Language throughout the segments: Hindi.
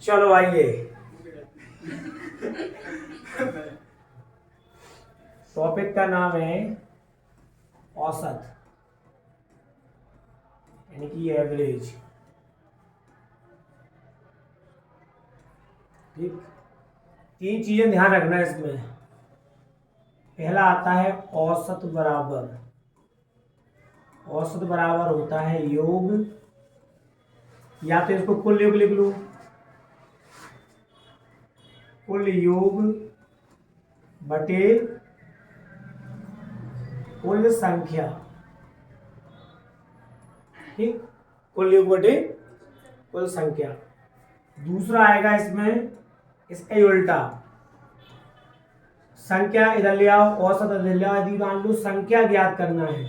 चलो आइए, टॉपिक का नाम है औसत यानी कि एवरेज। ठीक, तीन चीजें ध्यान रखना है इसमें। पहला आता है औसत बराबर। औसत बराबर होता है योग, या तो इसको कुल योग लिख लो, कुल योग बटे कुल संख्या। ठीक, कुल योग बटे कुल संख्या। दूसरा आएगा इसमें इसका ही उल्टा, संख्या इधर ले आओ, औसत इधर ले आओ। यदि मान लो संख्या ज्ञात करना है,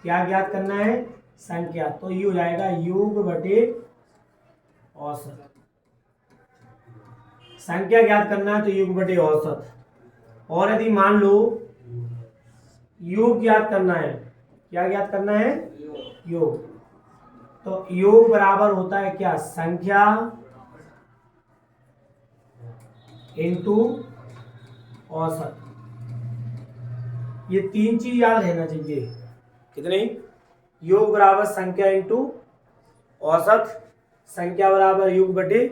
क्या ज्ञात करना है? संख्या। तो ये हो जाएगा योग बटे औसत। संख्या ज्ञात करना है तो योग बटे औसत। और यदि मान लो योग ज्ञात करना है, क्या ज्ञात करना है? योग। तो योग बराबर होता है क्या? संख्या इंटू औसत। ये तीन चीज याद रहना चाहिए। कितनी? योग बराबर संख्या इंटू औसत, संख्या बराबर योग बटे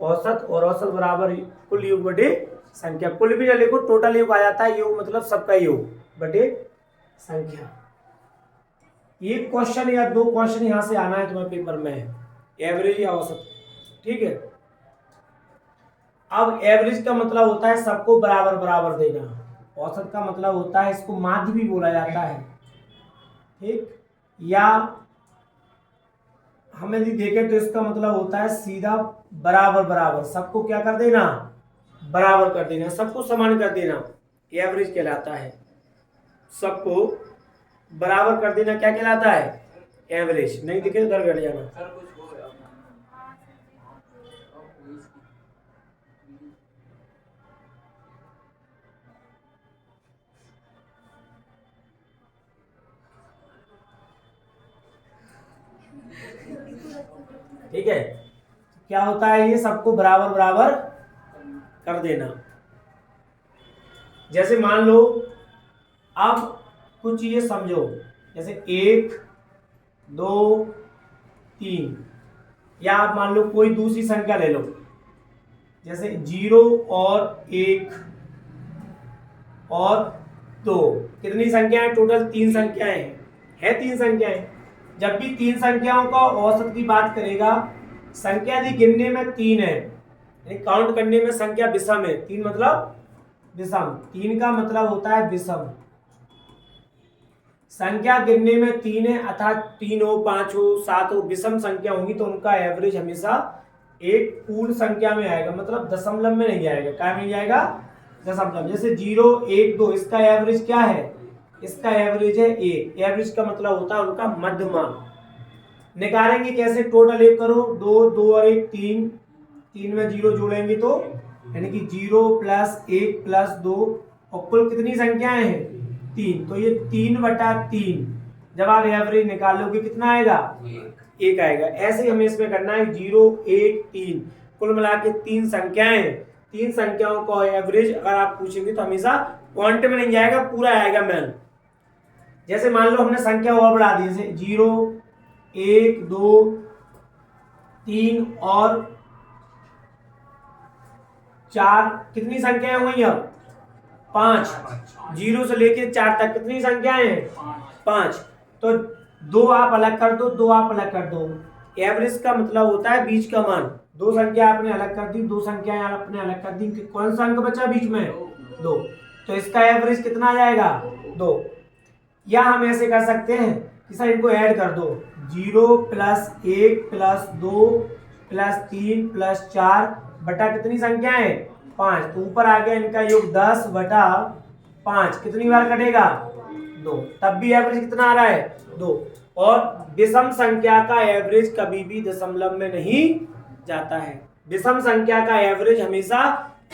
औसत, और औसत बराबर कुल योग बटे संख्या। कुल भी ना लिखो, टोटल योग आ जाता है। योग मतलब सबका योग बटे संख्या। एक क्वेश्चन या दो क्वेश्चन यहां से आना है तुम्हारे पेपर में, एवरेज या औसत। ठीक है, अब एवरेज का मतलब होता है सबको बराबर बराबर देना। औसत का मतलब होता है, इसको माध्य भी बोला जाता है। ठीक, या हम यदि देखें तो इसका मतलब होता है सीधा बराबर बराबर, सबको क्या कर देना? बराबर कर देना, सबको समान कर देना, एवरेज कहलाता है। सबको बराबर कर देना क्या कहलाता है? एवरेज। नहीं दिखे तो घर बैठ जाना। ठीक है, क्या होता है? ये सबको बराबर बराबर कर देना। जैसे मान लो, अब कुछ चीजें समझो, जैसे 1 2 3, या आप मान लो कोई दूसरी संख्या ले लो, जैसे 0 और 1 और 2। कितनी संख्याएं? टोटल 3 संख्याएं है 3 संख्याएं। जब भी 3 संख्याओं का औसत की बात करेगा, संख्या यदि गिनने में 3 है, काउंट करने में संख्या विषम है, 3 मतलब विषम, 3 का मतलब होता है विषम। संख्या गिनने में 3 है, अर्थात 3 हो, 5 हो, 7 हो, विषम संख्या होंगी तो उनका एवरेज हमेशा एक पूर्ण संख्या में आएगा, मतलब दशमलव में नहीं आएगा। क्या में जाएगा? दशमलव। जैसे 0 1 2, इसका एवरेज क्या है? इसका एवरेज है 1। एवरेज का मतलब होता है उनका मध्यमा। निकालेंगे कैसे? टोटल 1 करो, 2 2 और 1 3, 3 में 0 जोड़ेंगे तो यानी कि 0 प्लस 1 प्लस 2, और कुल कितनी संख्याएं हैं? 3। तो ये 3/3। जब आप एवरेज निकालोगे कितना आएगा? 1 आएगा। ऐसे ही हमें इसमें करना है 0 1 3, कुल मिला के 3 संख्याएं। 3 संख्याओं का एवरेज अगर आप पूछेंगे तो हमेशा क्वांट में नहीं जाएगा, पूरा आएगा मैन। जैसे मान लो हमने संख्या और बढ़ा दी, जैसे 0 1 2 3 और 4, कितनी संख्याएं हुई? अब 5। 0 से लेके 4 तक कितनी संख्याएं हैं? 5। तो 2 आप अलग कर दो, 2 आप अलग कर दो। एवरेज का मतलब होता है बीच का मान। 2 संख्या आपने अलग कर दी, 2 संख्याएं आपने अलग कर दी, कौन सा अंक बचा बीच में? 2। तो इसका एवरेज कितना आ जाएगा? 2। या हम ऐसे कर सकते हैं कि सर इनको ऐड कर दो, 0 प्लस 1 प्लस 2 प्लस 3 प्लस 4 बटा कितनी संख्या है? 5। तो ऊपर आ गया इनका योग 10/5। कितनी बार कटेगा? 2। तब भी एवरेज कितना आ रहा है? 2। और विषम संख्या का एवरेज कभी भी दशमलव में नहीं जाता है। विषम संख्या का एवरेज हमेशा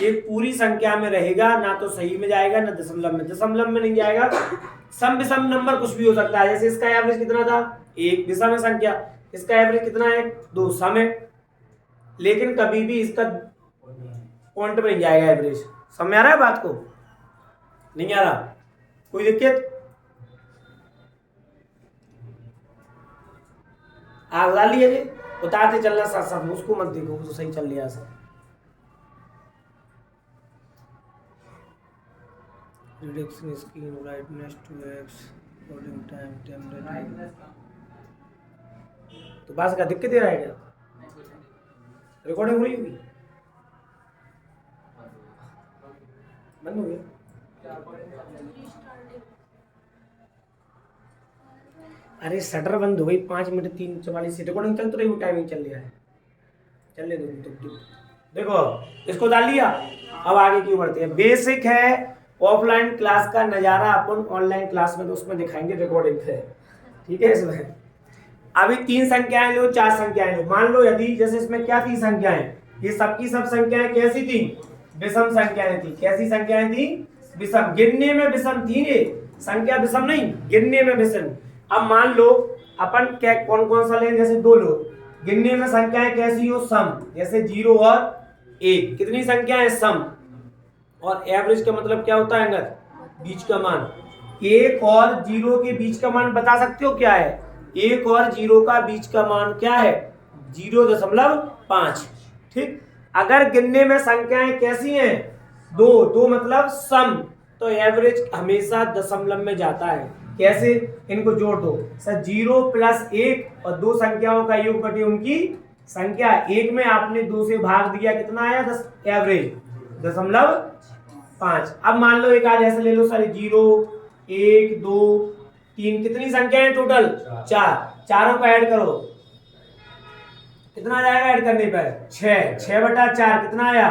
एक पूरी संख्या में रहेगा, ना तो सही में जाएगा ना दशमलव में। दशमलव में नहीं जाएगा, सम विषम नंबर कुछ भी हो सकता है। जैसे इसका एवरेज कितना था? 1, विषम है संख्या। इसका एवरेज कितना है? 2, सम है। लेकिन कभी भी इसका पॉइंट में नहीं जाएगा एवरेज। समझ में आ रहा है बात को? नहीं आ रहा? कोई दिक्कत? आग डाल लिया जी, उतारते चलना साथ साथ में, उसको मत देखो, वो तो सही चल रहा सब। Reduction screen brightness 2x loading time 10 minute. तो बस का दिक्कत दे रहा है क्या? रिकॉर्डिंग हो रही होगी? बंद हो गया? अरे शटर बंद हो गई, 5 मिनट 3:44 रिकॉर्डिंग चल तो रही, टाइमिंग चल रहा है, चलने दो। देखो इसको डाल लिया, अब आगे क्यों बढ़ते हैं। बेसिक है ऑफलाइन क्लास का नजारा अपन ऑनलाइन क्लास में तो उसमें दिखाएंगे रिकॉर्डिंग पे, ठीक है। इसमें अभी 3 संख्याएं लो, 4 संख्याएं लो। मान लो यदि जैसे इसमें क्या थी संख्याएं, ये सबकी सब संख्याएं कैसी थी? विषम संख्याएं थी। कैसी संख्याएं थी? विषम। गिनने में विषम थी ये संख्या, विषम नहीं, गिनने में विषम। अब मान लो अपन क्या कौन कौन सा लें, जैसे 2 लो, गिनने में संख्याएं कैसी हो? सम। जैसे 0 और 1 कितनी संख्याएं? सम। और एवरेज का मतलब क्या होता है अंगद? बीच का मान। 1 और 0 के बीच का मान बता सकते हो क्या है? 1 और 0 का बीच का मान क्या है? 0.5। ठीक। अगर गिनने में संख्याएं कैसी हैं? 2 मतलब सम, तो एवरेज हमेशा दशमलव में जाता है। कैसे? इनको जोड़ दो सर, 0 + 1 और 2 संख्याओं का योग बटे उनकी संख्या। 1 में आपने 2 से भाग दिया, कितना आया? एवरेज 0.5। अब मान लो एक आज ऐसे ले लो सर, 0 1 2 3 कितनी संख्याएं टोटल? 4। चारों को ऐड करो, कितना जाएगा ऐड करने पर? 6। 6/4 कितना आया?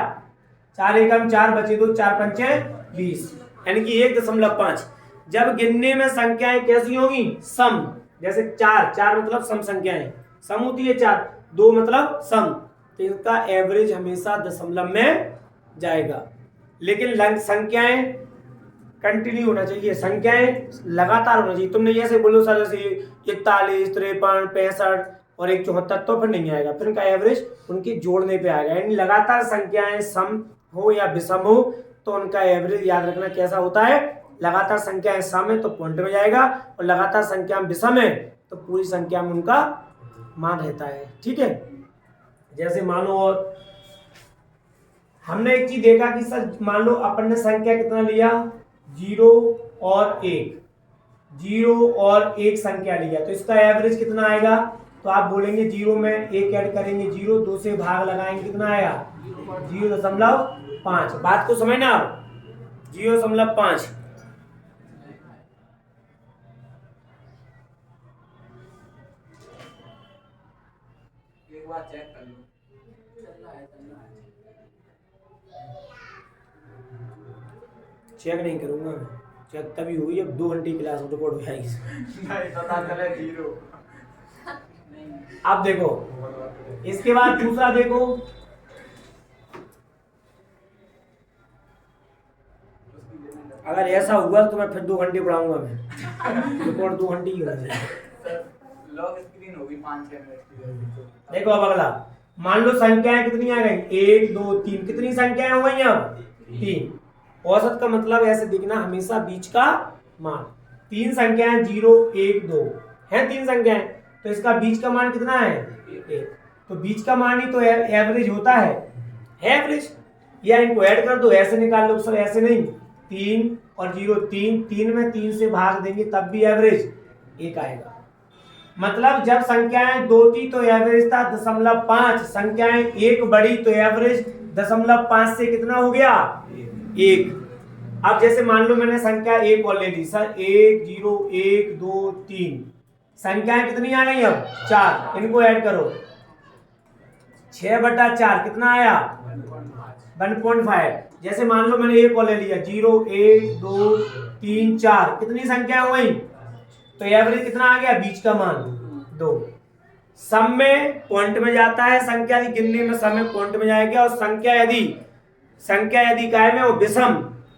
4 एकम 4 बचे 2, 4 पंचे 20, यानी कि 1.5। जब गिनने में संख्याएं कैसी होगी? सम। जैसे 4 मतलब सम संख्याएं, सम होती है 4। 2 मतलब सम, तो इसका एवरेज हमेशा दशमलव में जाएगा। लेकिन संख्याएं कंटिन्यू होना चाहिए, संख्याएं लगातार होना चाहिए। तुमने ऐसे बोलो सर जैसे 41 53 65 और 174, तो फिर नहीं आएगा, फिर उनका एवरेज उनके जोड़ने पे आएगा। यानी लगातार संख्याएं सम हो या विषम हो तो उनका एवरेज याद रखना कैसा होता है? लगातार संख्याएं सम है तो पॉइंट में जाएगा, और लगातार संख्या विषम है तो पूरी संख्या में उनका मान रहता है। ठीक है। जैसे मानो और हमने एक चीज देखा कि सर मान लो अपन ने संख्या कितना लिया? 0 और 1, 0 और 1 संख्या लिया, तो इसका एवरेज कितना आएगा? तो आप बोलेंगे 0 में 1 ऐड करेंगे, 0 2 से भाग लगाएंगे, कितना आया? 0.5। बात को समझना, 0.5। एक बार चेक कर लो। चेक नहीं करूंगा मैं, चेक तभी हुई जब 2 घंटे क्लास रिकॉर्ड हो जाएगी। नहीं पता चले 0। अब देखो इसके बाद दूसरा देखो, अगर ऐसा हुआ तो मैं फिर 2 घंटे पढ़ाऊंगा मैं, रिकॉर्ड 2 घंटे ही होना चाहिए। लॉक स्क्रीन होगी 5-6 मिनट की। देखो अब अगला, मान लो संख्याएं कितनी आ गई? 1 2 3, कितनी संख्याएं हो गई? अब 3। औसत का मतलब ऐसे दिखना हमेशा बीच का मान। 3 संख्याएं 0 1 2 है, 3 संख्याएं, तो इसका बीच का मान कितना है? 1। तो बीच का मान ही तो एवरेज होता है एवरेज। या इनको ऐड कर दो, ऐसे निकाल लो सर, ऐसे नहीं, 3 और 0 3 में 3 से भाग देंगे तब भी एवरेज 1 आएगा। मतलब जब संख्याएं 2 थी तो एवरेज था 0.5, संख्याएं 1 बढ़ी तो एवरेज 0.5 से कितना हो गया? 1। अब जैसे मान लो मैंने संख्या 1 और ले ली सर, 1 0 1 2 3, संख्याएं कितनी आ गई? अब 4, इनको ऐड करो, 6/4 कितना आया? 1.5। जैसे मान लो मैंने 1 और ले लिया, 0 1 2 3 4, कितनी संख्या हो गई? तो एवरेज कितना आ गया? बीच का मान 2। सम में पॉइंट में जाता है, संख्या यदि गिनने में सम में पॉइंट में जाएगा, और संख्या यदि काय में वो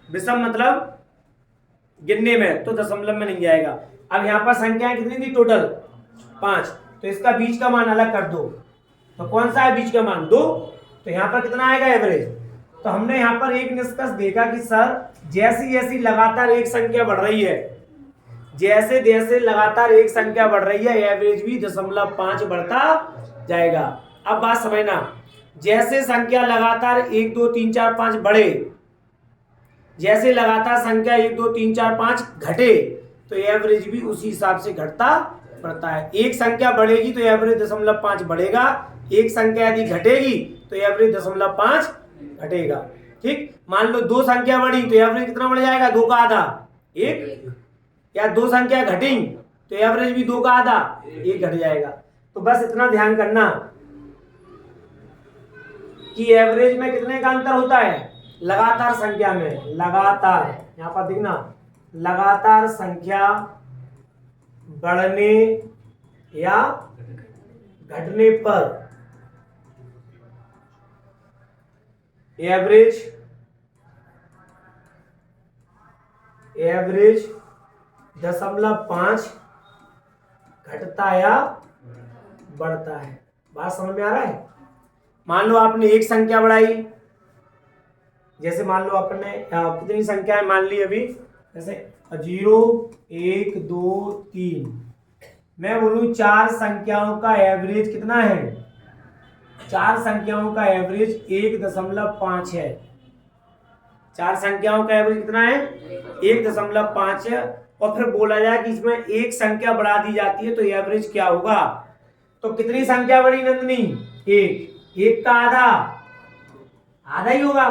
विषम मतलब गिनने में तो दशमलव में नहीं जाएगा। अब यहाँ पर संख्याएं कितनी थी टोटल? 5, तो इसका बीच का मान अलग कर दो, तो कौन सा है बीच का मान 2, तो यहाँ पर कितना आएगा एवरेज। तो हमने यहाँ पर एक निष्कर्ष देखा कि सर जैसी जैसी लगातार एक संख्या बढ़ रही है, जैसे जैसे लगातार एक संख्या बढ़ रही है एवरेज भी 0.5 बढ़ता जाएगा। अब बात समझना, जैसे संख्या लगातार 1 2 3 4 5 बढ़े, जैसे लगातार संख्या 1 2 3 4 5 घटे, तो एवरेज भी उसी हिसाब से घटता बढ़ता है। एक संख्या बढ़ेगी तो एवरेज 0.5 बढ़ेगा, एक संख्या यदि घटेगी तो एवरेज 0.5 घटेगा। ठीक, मान लो 2 संख्या बढ़ी तो एवरेज कितना बढ़ जाएगा, 2 का आधा 1, या 2 संख्या घटी तो एवरेज भी 2 का आधा 1 घट जाएगा। तो बस इतना ध्यान करना कि एवरेज में कितने का अंतर होता है, लगातार संख्या में, लगातार यहां पर देखना, लगातार संख्या बढ़ने या घटने पर एवरेज 0.5 घटता या बढ़ता है। बात समझ में आ रहा है। मान लो आपने एक संख्या बढ़ाई, जैसे मान लो आपने कितनी संख्याएं मान ली अभी, जैसे 0 1 2 3, मैं बोलूं 4 संख्याओं का एवरेज कितना है, 4 संख्याओं का एवरेज 1.5 है। 4 संख्याओं का एवरेज कितना है, 1.5 है। और फिर बोला जाए कि इसमें एक संख्या बढ़ा दी जाती है तो एवरेज क्या होगा, तो कितनी संख्या बढ़ी नंदनी, 1 का आधा ही होगा,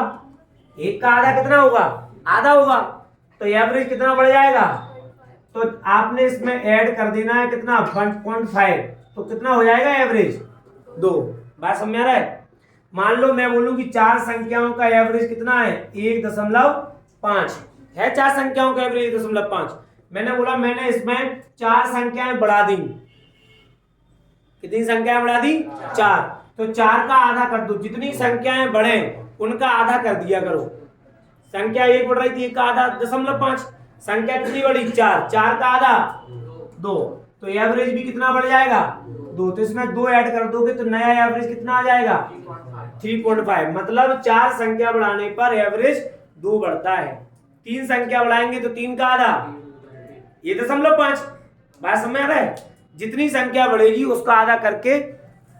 1 का आधा कितना होगा, आधा होगा, तो एवरेज कितना बढ़ जाएगा, तो आपने इसमें ऐड कर देना है कितना 1.5, तो कितना हो जाएगा एवरेज 2। बात समझ में आ रहा है। मान लो मैं बोलूं कि 4 संख्याओं का एवरेज कितना है 1.5 है, 4 संख्याओं का एवरेज 1.5, मैंने बोला मैंने इसमें 4 संख्याएं बढ़ा दी, कितनी संख्याएं बढ़ा दी 4, तो 4 का आधा कर दो, जितनी संख्याएं बढ़े उनका आधा कर दिया करो। संख्या 1 बढ़ रही थी, 1 का आधा 0.5, संख्या कितनी बढ़ी 4, 4 का आधा 2, तो एवरेज भी कितना बढ़ जाएगा 2, तो इसमें 2 ऐड कर दोगे तो नया एवरेज कितना आ जाएगा 3.5, मतलब 4 संख्या बढ़ाने पर एवरेज 2 बढ़ता है। 3 संख्या बढ़ाएंगे तो 3 का आधा ये 0.5। बात समझ आ रहा है। जितनी संख्या बढ़ेगी उसका आधा करके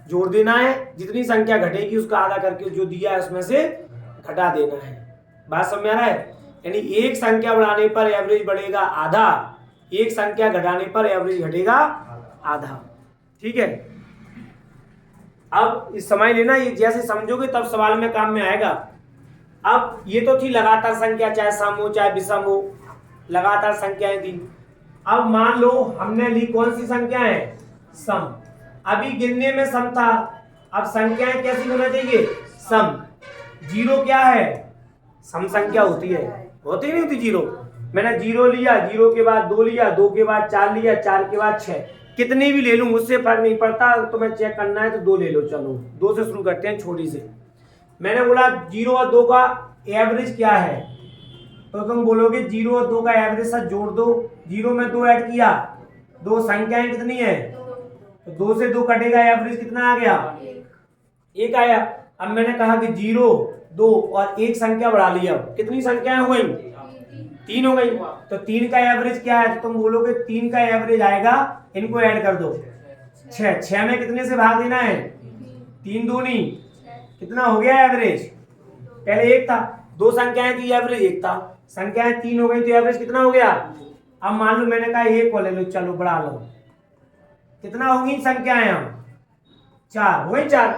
जोड़ देना है, जितनी संख्या घटेगी उसका आधा करके जो दिया है उसमें से घटा देना है। बात समझ आ रहा है। यानी एक संख्या बढ़ाने पर एवरेज बढ़ेगा आधा, एक संख्या घटाने पर एवरेज घटेगा आधा। ठीक है, अब इस समझ लेना, ये जैसे समझोगे तब सवाल में काम में आएगा। अब ये तो थी लगातार संख्या, चाहे सम हो चाहे विषम हो, लगातार संख्याएं थी। अब मान लो हमने ली कौन सी संख्या है, सम। अभी गिनने में सम था, अब संख्याएं कैसी होना चाहिए, सम। 0 क्या है, सम संख्या होती है, होती नहीं होती 0। मैंने 0 लिया, 0 के बाद 2 लिया, 2 के बाद 4 लिया, 4 के बाद 6, कितनी भी ले लूं मुझसे फर्क नहीं पड़ता, तो मैं चेक करना है तो 2 ले लो। चलो 2 से शुरू करते हैं, छोटी से। मैंने बोला 0 और 2 का एवरेज क्या है, तो तुम बोलोगे 0 और 2 का एवरेज साथ जोड़ दो। 0 में 2 ऐड किया, 2 संख्याएं कितनी है, तो 2 से 2 कटेगा, एवरेज कितना आ गया 1 आया। अब मैंने कहा कि 0 2 और एक संख्या बढ़ा लिया, कितनी संख्याएं हो गई 3 हो गई, तो 3 का एवरेज क्या है, तो तुम बोलोगे 3 का एवरेज आएगा, इनको ऐड कर दो 6। 6 में कितने से भाग देना है, 3 दूनी कितना हो गया एवरेज, पहले 1 था, 2 संख्याएं थी एवरेज 1 था, संख्याएं 3 हो गई तो एवरेज कितना हो गया। अब मान लो मैंने कहा 1 को ले लो, चलो बढ़ा लो, कितना होगी संख्याएं, हम 4 हो गई 4,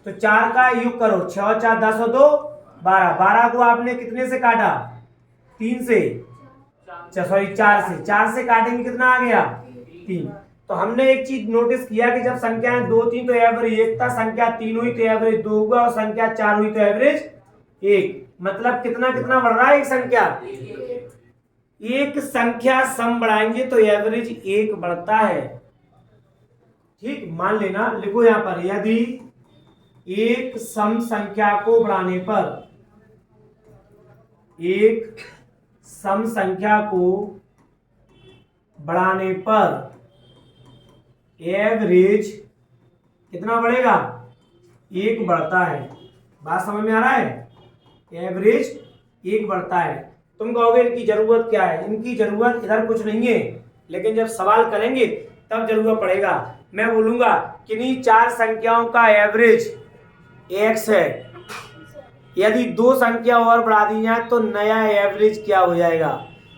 तो 4 का योग करो, 6 और 4 10 और 2 12, 12 को आपने कितने से काटा 3 से, सॉरी 4 से, 4 से काटेंगे कितना आ गया 3। तो हमने एक चीज नोटिस किया कि जब संख्याएं 2 थी तो एवरेज 1 था, संख्या 3 हुई तो एवरेज 2 हुआ, और संख्या 4 हुई तो एवरेज 1। मतलब कितना कितना बढ़ रहा है, एक संख्या, एक संख्या सम बढ़ाएंगे तो एवरेज 1 बढ़ता है। ठीक, मान लेना, लिखो यहां पर, यदि एक सम संख्या को बढ़ाने पर, एक सम संख्या को बढ़ाने पर एवरेज कितना बढ़ेगा, एक बढ़ता है। बात समझ में आ रहा है? एवरेज एक बढ़ता है। तुम कहोगे इनकी जरूरत क्या है? इनकी जरूरत इधर कुछ नहीं है, लेकिन जब सवाल करेंगे तब जरूरत पड़ेगा। मैं बोलूंगा किन्हीं चार संख्याओं का एवरेज x है, यदि दो संख्या और बढ़ा दी जाए तो नया एवरेज क्या हो जाएगा?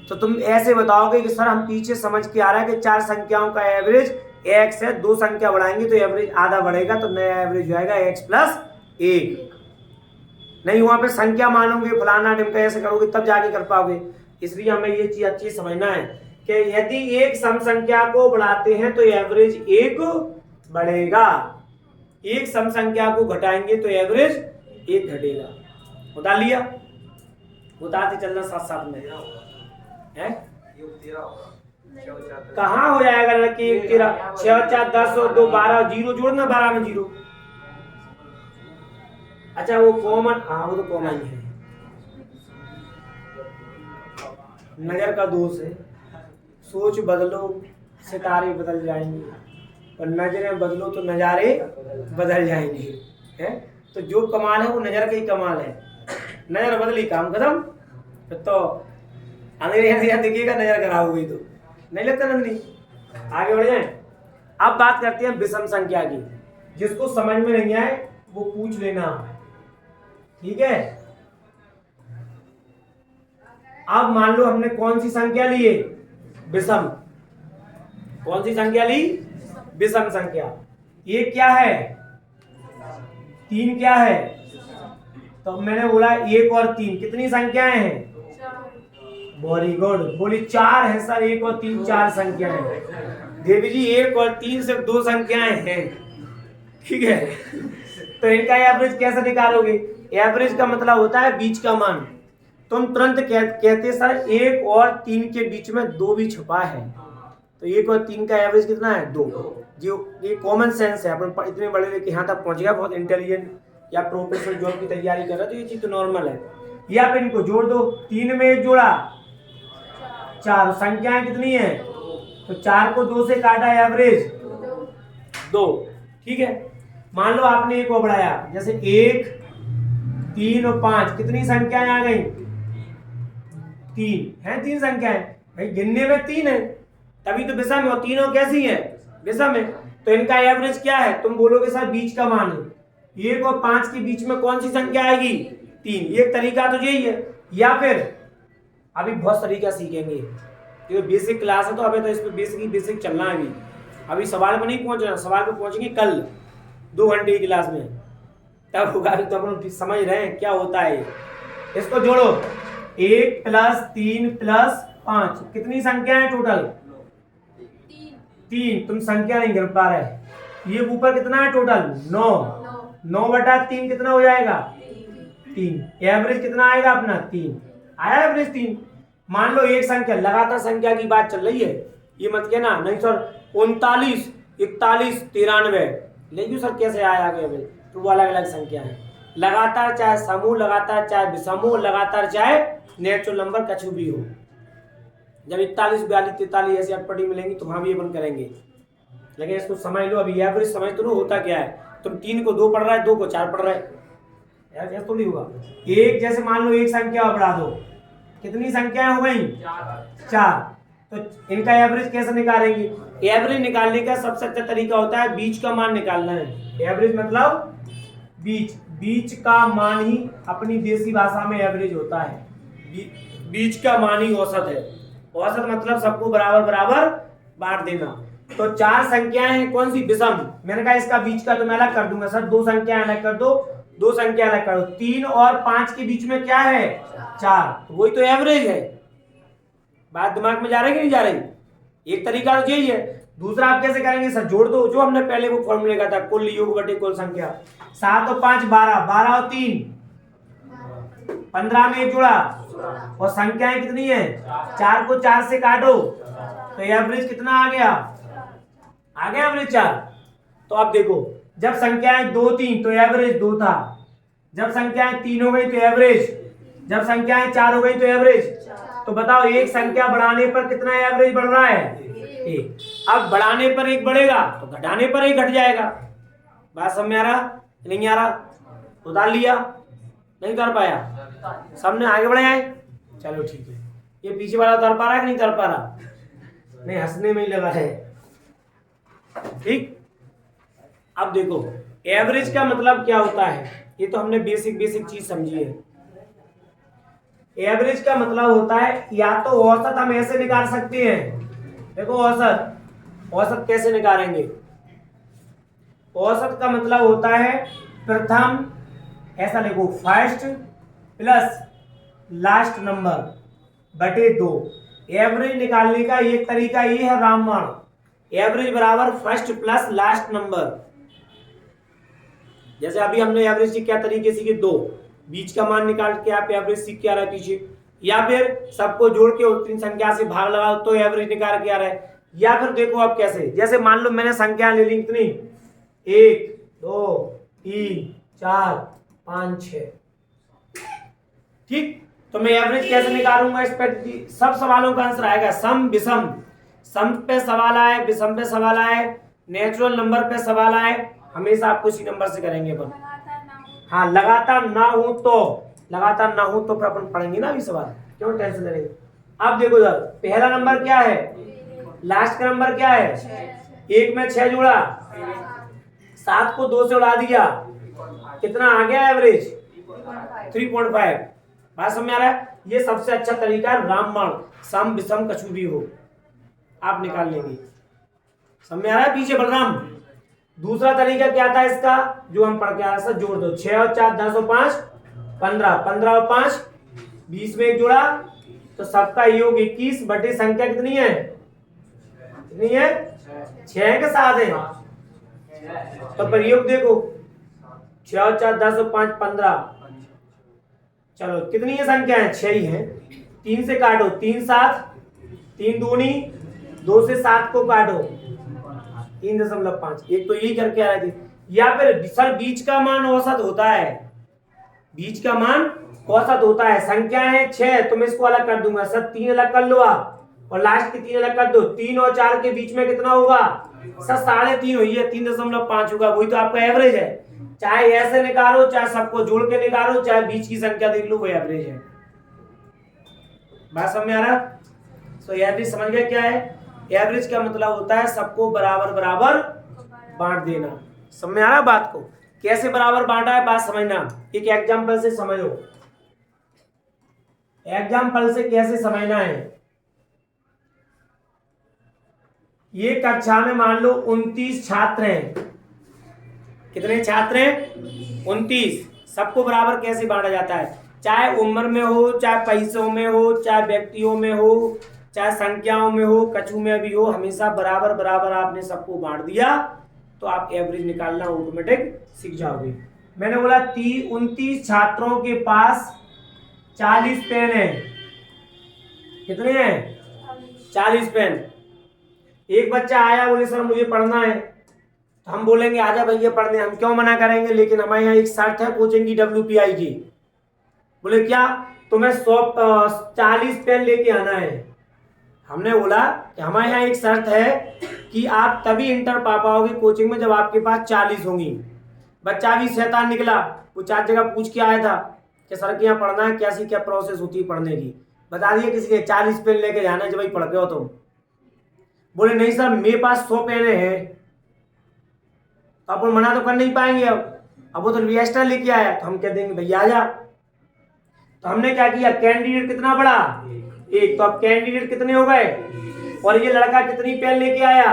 तो तुम ऐसे बताओगे कि सर हम पीछे समझ के आ रहा है कि चार संख्याओं का एवरेज x है, दो संख्या बढ़ाएंगे तो एवरेज आधा बढ़ेगा, तो नया एवरेज हो जाएगा x प्लस 1। नहीं, वहां पे संख्या मानोगे फलाना ढिमका ऐसे करोगे तब जाके कर पाओगे। इसलिए हमें ये चीज अच्छी समझना है कि यदि एक सम संख्या को बढ़ाते हैं तो एवरेज एक बढ़ेगा, एक सम संख्या को घटाएंगे तो एवरेज एक घटेगा। बता लिया? बताते चलना साथ साथ में है। कहाँ हो जाएगा लड़की? 1 13 6 4 10 और 2 12 जीरो जोड़ना, 12 में जीरो। अच्छा वो कॉमन, हाँ वो तो कॉमन है, नजर का दोष है। सोच बदलो सितारे बदल जाएंगे, और नजरें बदलो तो नजारे बदल जाएंगे। है तो जो कमाल है वो नजर का ही कमाल है। नजर बदली काम खत्म। फिर तो अंग्रेजी दिखेगा, नजर खराब हो गई तो नहीं लगता नंदी। आगे बढ़ जाए। अब बात करते हैं विषम संख्या की। जिसको समझ में नहीं आए वो पूछ लेना, ठीक है? अब मान लो हमने कौन सी संख्या ली है? विषम। कौन सी संख्या ली? विषम संख्या। ये क्या है? 3 क्या है? तो मैंने बोला 1 और 3 कितनी संख्याएं हैं? वेरी गुड, बोली 4 है सर। 1 और 3 4 संख्याएं हैं। देवी जी 1 और 3 सिर्फ 2 संख्याएं हैं, ठीक है? तो इनका एवरेज कैसे निकालोगे? एवरेज का मतलब होता है बीच का मान। तुम तुरंत कहते सर 1 और 3 के बीच में 2 भी छुपा है, तो 1 और 3 का एवरेज कितना है? 2। जो ये कॉमन सेंस है, अपन इतने बड़े लेके यहाँ तक पहुंच गया, बहुत इंटेलिजेंट या प्रोफेशनल जॉब की तैयारी कर रहा है तो ये चीज तो नॉर्मल है। या फिर इनको जोड़ दो, 3 में 1 जोड़ा 4, संख्याएं कितनी है? तो 4 को 2 से काटा, एवरेज 2, ठीक है? मान लो आपने 1 को बढ़ाया, जैसे 1 3 और 5 कितनी संख्याएं आ गई? 3 है। 3 संख्याएं भाई, गिनने में 3 है तभी तो विषम है, और तीनों कैसी है? विषम है। तो इनका एवरेज क्या है? तुम बोलोगे सर बीच का मान है। 1 और 5 के बीच में कौन सी संख्या आएगी? 3। एक तरीका तो यही है। या फिर अभी बहुत तरीका सीखेंगे, ये बेसिक क्लास है तो अभी तो इस पे बेसिक चलना है। अभी सवाल में नहीं पहुंचना, सवाल पे पहुंचेंगे कल 2 घंटे की क्लास में, तब होगा। तो अपन समझ रहे हैं क्या होता है। इसको जोड़ो, 1 प्लस 3 प्लस 5 कितनी संख्या है टोटल? 3। तुम संख्या नहीं गिन पा रहे। ये ऊपर कितना है टोटल? 9। 9 बटा 3 कितना हो जाएगा? 3। एवरेज कितना आएगा अपना? 3 आया एवरेज 3। मान लो एक संख्या, लगातार संख्या की बात चल रही है, ये मत कहना नहीं सर 39 41 93, लेकिन सर कैसे आया एवरेज? तो वो अलग अलग संख्या है। लगातार चाहे समूह, लगातार चाहे विषमूह, लगातार चाहे नेचुरल नंबर कुछ भी हो, जब 41 42 43 ऐसी अटपटी मिलेंगी तो वहां भी अपन करेंगे। लेकिन इसको समझ लो, अभी एवरेज समझ तो लो होता क्या है। तुम 3 को 2 पढ़ रहा है, 2 को 4 पढ़ रहा है, यार ऐसा तो नहीं होगा। एक जैसे मान लो एक संख्या बढ़ा दो, कितनी संख्याएं हो गई? 4। तो इनका एवरेज कैसे निकालेंगे? एवरेज निकालने का सबसे अच्छा तरीका होता है बीच का मान निकालना है। एवरेज मतलब बीच का मान ही अपनी देसी भाषा में एवरेज होता है। बीच का मान ही औसत है। औसत मतलब सबको बराबर बराबर बांट देना। तो 4 संख्याएं हैं, कौन सी? विषम। मैंने कहा इसका बीच का तो मैं अलग कर दूंगा सर, 2 संख्याएं अलग कर दो, 2 संख्या अलग कर दो। 3 और 5 के बीच में क्या है? 4, वही तो एवरेज है। बात दिमाग में जा रही है कि नहीं जा रही? एक तरीका तो यही है। दूसरा आप कैसे करेंगे सर? जोड़ दो, जो हमने पहले वो फॉर्मूले का था, कुल योग बटे कुल संख्या। 7 और 5 12, 12 और 3 15 में 1 जोड़ा, और संख्याएं कितनी है? 4 को 4 से काटो तो एवरेज कितना आ गया? आ गया एवरेज 4। तो अब देखो, जब संख्याएं 2 3 तो एवरेज 2 था, जब संख्याएं 3 हो गई तो एवरेज, जब संख्याएं 4 हो गई तो एवरेज। तो बताओ एक संख्या बढ़ाने पर कितना एवरेज बढ़ रहा है? 1। अब बढ़ाने पर 1 बढ़ेगा तो घटाने पर 1 घट जाएगा। बात समझ में आ रहा? नहीं आ रहा? उतार लिया? नहीं उतार पाया? सबने आगे बढ़े आए? चलो ठीक है। ये पीछे वाला उतार पा रहा है कि नहीं उतार पा रहा? नहीं, हंसने में ही लगा है। ठीक, अब देखो एवरेज का मतलब क्या होता है, ये तो हमने बेसिक चीज समझी है। एवरेज का मतलब होता है या तो औसत हम ऐसे निकाल सकते हैं, देखो औसत कैसे निकालेंगे? औसत का मतलब होता है प्रथम, ऐसा लिखो, फर्स्ट प्लस लास्ट नंबर बटे 2। एवरेज निकालने का एक तरीका ये है रामबाण, एवरेज बराबर फर्स्ट प्लस लास्ट नंबर। जैसे अभी हमने एवरेज की क्या तरीके सीखे, 2 बीच का मान निकाल के आप एवरेज सीख के आ रहा है पीछे, या फिर सबको जोड़ के उस 3 संख्या से भाग लगाओ तो एवरेज निकाल के आ रहा है, या फिर देखो आप कैसे, जैसे मान लो मैंने संख्या ले ली कितनी, 1 2 3 4 5 6, ठीक। तो मैं एवरेज कैसे निकालूंगा इस पर सब सवालों का आंसर आएगा सम विषम, सम पे सवाल आए, विषम पे सवाल आए, नेचुरल नंबर पे सवाल आए, हमेशा आपको इसी नंबर से करेंगे अपन। हाँ, लगातार ना हो तो फिर अपन पढ़ेंगे ना अभी सवाल, क्यों टेंशन ले रहे? अब देखो सर, पहला नंबर क्या है, लास्ट का नंबर क्या है, 1 में 6 जोड़ा, 7 को 2 से उड़ा दिया, कितना आ गया एवरेज, 3.5। बात समझ में आ रहा है? ये सबसे अच्छा तरीका है रामबाण, सम विषम कछु भी हो आप निकाल लेंगे। समझ में आ रहा है पीछे बलराम? दूसरा तरीका क्या था इसका, जो हम पढ़ के आया था, जोड़ दो, 6 और 4 10 और 5 15, 15 और 5 20 में 1 जोड़ा, तो सबका योग 21 बटे संख्या कितनी है, 6 के साथ है। तो प्रयोग देखो, 6 और 4 10 और 5 15, चलो कितनी है संख्या है, 6 ही है। 3 से काटो, 3 7, 3 दूनी 2 से 7 को काटो, 3.5। एक तो यही करके आ रही थी। या फिर सर बीच का मान औसत होता है, बीच का मान औसत होता है, संख्या है 6 तो मैं इसको अलग कर दूंगा सर, 3 अलग कर लो आप, और लास्ट की 3 अलग कर दो, 3 और 4 के बीच में कितना होगा सर, 3.5 हुई है, 3.5 होगा, वही तो आपका एवरेज है। चाहे ऐसे निकालो, चाहे सबको जोड़ के निकालो, चाहे बीच की संख्या देख लो, वो एवरेज है। बात समझ में आ रहा? तो एवरेज समझ गए क्या है? एवरेज का मतलब होता है सबको बराबर बराबर बांट देना। समझ में आ रहा बात को? कैसे बराबर बांटा है बात समझना, एक एग्जांपल से समझो। एग्जांपल से कैसे समझना है, ये कक्षा में मान लो 29 छात्र हैं, कितने छात्र हैं, 29। सबको बराबर कैसे बांटा जाता है, चाहे उम्र में हो, चाहे पैसों में हो, चाहे व्यक्तियों में हो, चाहे संख्याओं में हो, कछु में भी हो, हमेशा बराबर बराबर आपने सबको बांट दिया तो आप एवरेज निकालना ऑटोमेटिक सीख जाओगे। मैंने बोला 29 छात्रों के पास 40 पेन है, कितने हैं, 40 पेन। एक बच्चा आया, बोले सर मुझे पढ़ना है, तो हम बोलेंगे आजा भैया पढ़ने, हम क्यों मना करेंगे, लेकिन हमारे यहाँ एक शर्त है कोचिंग की WPI की। बोले क्या, तुम्हें 40 पेन लेके आना है। हमने बोला कि हमारे यहाँ एक शर्त है कि आप तभी इंटर पा पाओगे कोचिंग में जब आपके पास 40 होंगी। बच्चा भी शैतान निकला, वो 4 जगह पूछ के आया था कि सर के यहाँ पढ़ना है, कैसी क्या प्रोसेस होती है पढ़ने की, बता दिया किसी ने 40 पेन लेके जाना है जब भाई पढ़ते हो तुम। बोले नहीं सर मेरे पास 100 पेन है, तो आप मना तो कर नहीं पाएंगे। अब वो तो एक्स्ट्रा लेके आया, तो हम कह देंगे भैया आ जा। तो हमने क्या किया, कैंडिडेट कितना बड़ा, 1, तो अब कैंडिडेट कितने हो गए, और ये लड़का कितनी पेन लेके आया,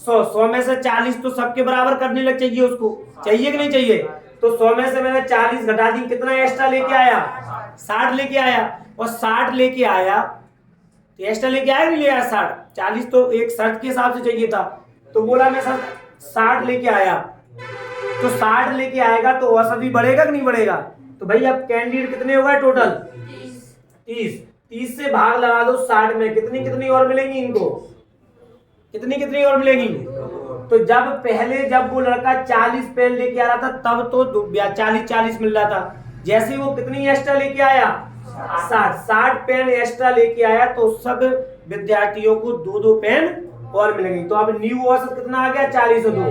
100 में से 40 तो सबके बराबर करने लग चाहिए, उसको चाहिए कि नहीं चाहिए, तो 100 में से मैंने 40 घटा दी, कितना एक्स्ट्रा लेके आया, 60 लेके आया, और 60 लेके आया तो एक्स्ट्रा लेके आया नहीं ले आया 60, 40 तो एक शर्त के हिसाब से चाहिए था, तो बोला मैं सर 60 लेके आया, तो 60 लेके आएगा तो औसत भी बढ़ेगा कि नहीं बढ़ेगा, तो भाई अब कैंडिडेट कितने हो गए टोटल 30 से भाग लगा दो 60 में, कितनी और मिलेंगी इनको, कितनी और मिलेंगी। तो जब वो लड़का 40 पेन लेके आ रहा था तब तो 40 मिल रहा था, जैसे वो कितनी एक्स्ट्रा लेके आया 60 पेन एक्स्ट्रा लेके आया, तो सब विद्यार्थियों को 2 पेन और मिलेंगे। तो अब न्यू औसत कितना आ गया 40 और 2,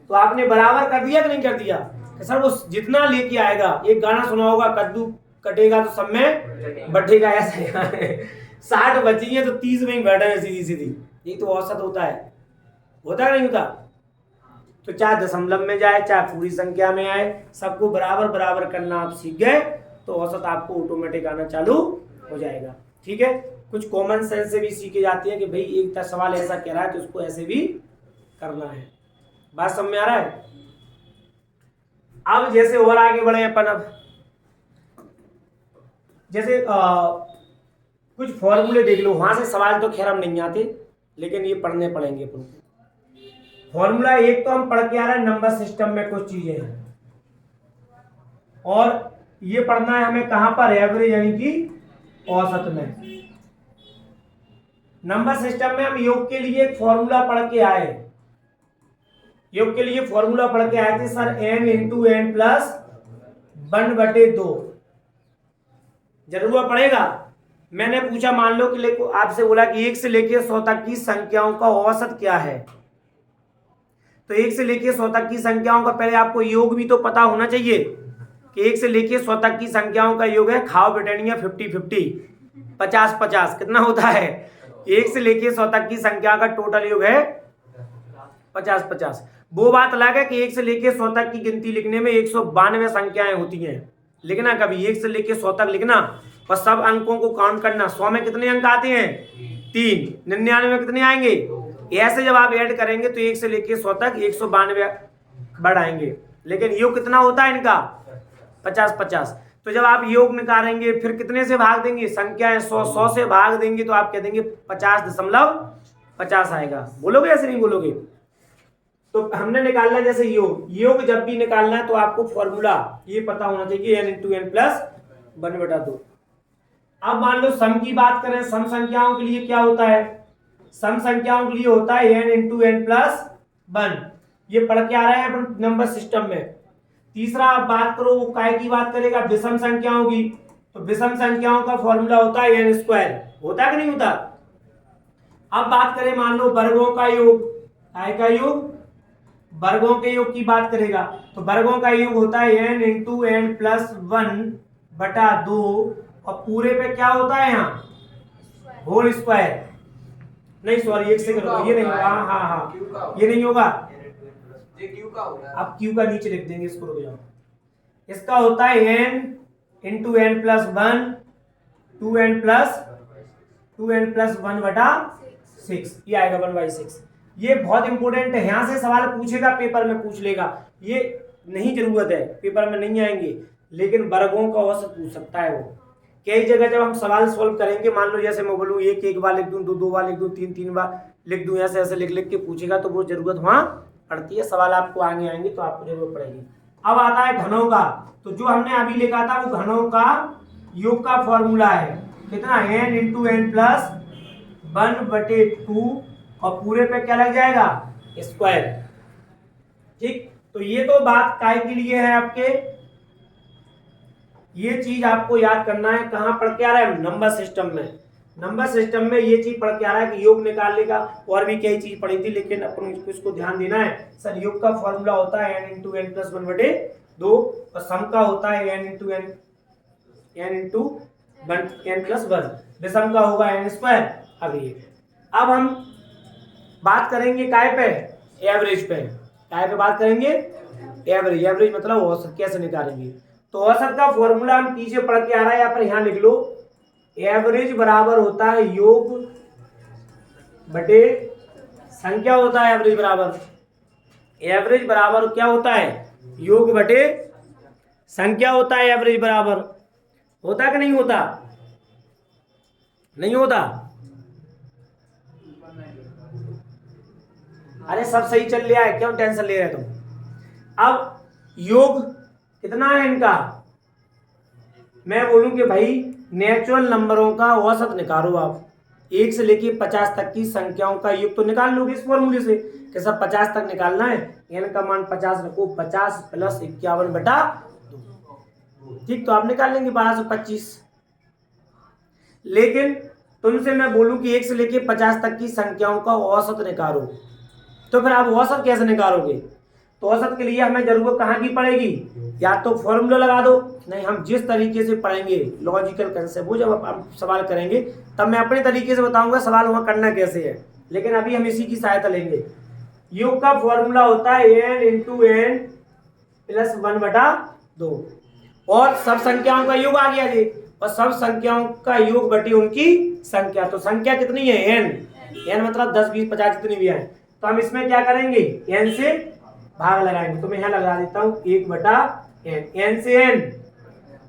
तो आपने बराबर कर दिया कि नहीं कर दिया, कि सर वो जितना लेके आएगा, एक गाना सुना होगा, कद्दू कटेगा तो सब में बढ़ेगा, ऐसा है 60 बची है तो 30 में ही बैठा है सीधी सीधी, ये तो औसत होता है नहीं होता? तो चाहे दशमलव में जाए चाहे पूरी संख्या में आए, सबको बराबर बराबर करना आप सीख गए तो औसत आपको ऑटोमेटिक आना चालू हो जाएगा। ठीक है, कुछ कॉमन सेंस से भी सीखे जाती है कि भाई एक सवाल ऐसा कह रहा है तो उसको ऐसे भी करना है। बात समझ में आ रहा है? अब जैसे और आगे बढ़े अपन, अब जैसे कुछ फॉर्मूले देख लो, वहां से सवाल तो खैर हम नहीं आते लेकिन ये पढ़ने पड़ेंगे अपन को। फॉर्मूला एक तो हम पढ़ के आ रहे हैं, नंबर सिस्टम में कुछ चीजें हैं, और ये पढ़ना है हमें कहां पर, एवरेज यानी कि औसत में। नंबर सिस्टम में हम योग के लिए एक फॉर्मूला पढ़ के आए, योग के लिए फॉर्मूला पढ़ के आए थे सर, n इंटू एन प्लस 1/2। जरूर पड़ेगा। मैंने पूछा, मान लो कि आपसे बोला कि 1 से लेकर 100 तक की संख्याओं का औसत क्या है, तो 1 से लेकर 100 तक की संख्याओं का पहले आपको योग भी तो पता होना चाहिए कि 1 से लेकर 100 तक की संख्याओं का योग है, खाओ बेटनिया 50-50, 50-50 कितना होता है? 1 से लेकर 100 तक की संख्या का टोटल योग है 50-50। वो बात अलग है कि 1 से लेकर 100 तक की गिनती लिखने में 192 संख्याएं होती हैं, लिखना कभी 1 से लेकर 100 तक लिखना और सब अंकों को काउंट करना। 100 में कितने अंक आते हैं? 3। 99 में कितने आएंगे? ऐसे जब आप ऐड करेंगे तो 1 से लेकर 100 तक 192 बढ़ आएंगे, लेकिन योग कितना होता है इनका? 50-50। तो जब आप योग निकालेंगे फिर कितने से भाग देंगे? संख्याएं 100 से भाग देंगे तो आप कह देंगे 50.50 आएगा। बोलोगे ऐसे नहीं बोलोगे? तो हमने निकालना जैसे योग जब भी निकालना है तो आपको फॉर्मूला ये पता होना चाहिए, n इंटू एन प्लस 1/2। अब मान लो सम की बात करें, सम संख्याओं के लिए क्या होता है? सम संख्याओं के लिए होता है n इंटू एन प्लस 1। ये पढ़ के आ रहे हैं अपन नंबर सिस्टम में। तीसरा आप बात करो, वो काय की बात करेगा? विषम संख्याओं की। तो विषम संख्याओं का फॉर्मूला होता है n स्क्वायर, होता है कि नहीं होता? अब बात करें मान लो वर्गों का योग, काय का योग? वर्गों के योग की बात करेगा तो वर्गों का योग होता है n इंटू एन प्लस 1/2, और पूरे पे क्या होता है यहाँ? Whole square. नहीं सॉरी, एक सेकंड, ये नहीं होगा। हाँ ये नहीं होगा, अब क्यू का नीचे लिख देंगे इसको, रुक जाओ। इसका होता है n into n plus 1 2n plus 1/6, ये आएगा 1/6। ये बहुत इंपॉर्टेंट है, यहां से सवाल पूछेगा, पेपर में पूछ लेगा, ये नहीं जरूरत है, पेपर में नहीं आएंगे, लेकिन वर्गों का औसत पूछ सकता है वो। कई जगह जब हम सवाल सॉल्व करेंगे, मान लो जैसे मैं बोलूँ 1 बार लिख दूं, 2 बार लिख दूं, 3 बार लिख दूं, ऐसे ऐसे लिख के पूछेगा तो वो जरूरत वहां पड़ती है। सवाल आपको आगे आएंगे तो आपको जरूरत पड़ेगी। अब आता है घनों का, तो जो हमने अभी लिखा था वो घनों का योग का फॉर्मूला है, कितना? n इंटू एन प्लस 1/2, और पूरे पे क्या लग जाएगा? स्क्वायर। ठीक, तो ये तो बात काय के लिए है आपके, ये चीज आपको याद करना है। कहां पढ़ के आ रहा है? नंबर सिस्टम में। नंबर सिस्टम में ये चीज पढ़ के आ रहा है कि योग निकालने का, और भी कई चीज पढ़ी थी लेकिन अपन इसको ध्यान देना है। सर योग का फॉर्मूला होता है n इंटू एन प्लस 1/2, और सम का होता है n इंटू एन प्लस 1, विषम का होगा n स्क्वायर। अब हम बात करेंगे काय पे? एवरेज पे। काय पे बात करेंगे? एवरेज मतलब औसत कैसे निकालेंगे। तो औसत का फॉर्मूला हम पीछे पढ़ के आ रहा है, यहाँ पर यहाँ लिख लो, एवरेज बराबर होता है योग बटे संख्या होता है। एवरेज बराबर क्या होता है? योग बटे संख्या होता है। एवरेज बराबर होता कि नहीं होता? नहीं होता? अरे सब सही चल रहा है, क्यों टेंशन ले रहे तुम? अब योग कितना है इनका? मैं बोलूं कि भाई नेचुरल नंबरों का औसत निकालो आप, 1 से लेके 50 तक की संख्याओं का योग तो निकाल लोगे इस फॉर्मूले से कि सब 50 तक निकालना है। n का मान 50 रखो, 50 प्लस 51/2, ठीक, तो आप निकाल लेंगे 1225। लेकिन तुमसे मैं बोलूं कि 1 से लेके 50 तक की संख्याओं का औसत निकालो, तो फिर आप औसत कैसे निकालोगे? तो औसत के लिए हमें जरूरत कहाँ की पड़ेगी, या तो फॉर्मूला लगा दो, नहीं हम जिस तरीके से पढ़ेंगे लॉजिकल कंसेप्ट, वो जब हम सवाल करेंगे तब मैं अपने तरीके से बताऊंगा सवाल वहां करना कैसे है, लेकिन अभी हम इसी की सहायता लेंगे। योग का फॉर्मूला होता है n इंटू एन प्लस 1/2 और सब संख्याओं का योग आ गया जी, और सब संख्याओं का योग बटी उनकी संख्या। तो संख्या कितनी है n मतलब 10 20 50 जितनी भी है, तो हम इसमें क्या करेंगे n से भाग लगाएंगे। तो मैं यहाँ लगा देता हूँ 1/n, n से n